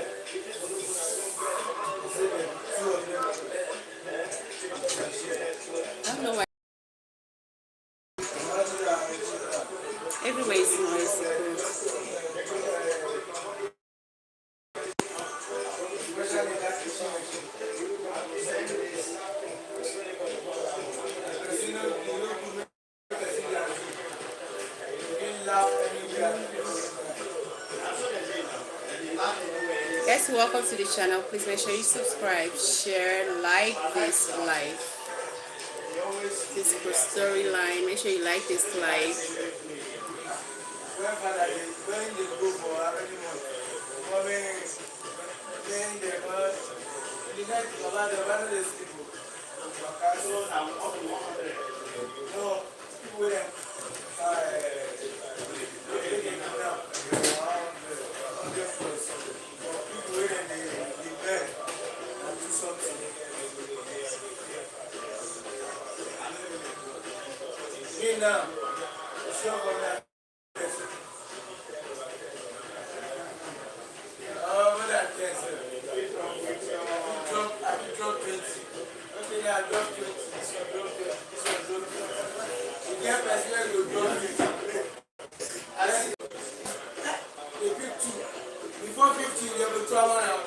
I don't know why everywhere is noisy. Guys, welcome to the channel. Please make sure you subscribe, share, like this live. This Prostoryline. Make sure you like this live. Before 50, you have to travel now.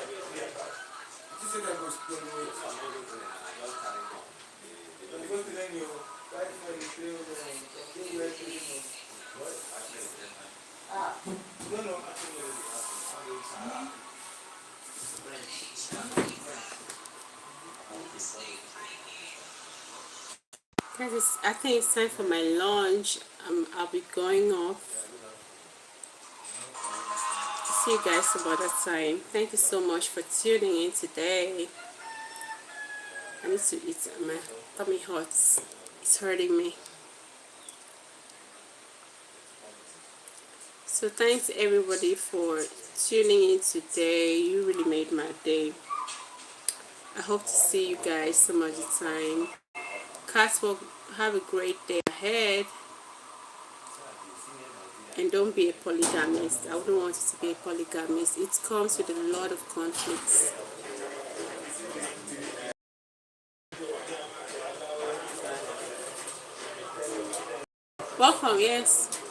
Guys, I think it's time for my lunch. I'll be going off. See you guys some other time. Thank you so much for tuning in today. I need to eat. My tummy hurts. It's hurting me. So thanks everybody for tuning in today. You really made my day. I hope to see you guys some other time. Catwalk, have a great day ahead. And don't be a polygamist. I wouldn't want you to be a polygamist. It comes with a lot of conflicts. Welcome, yes.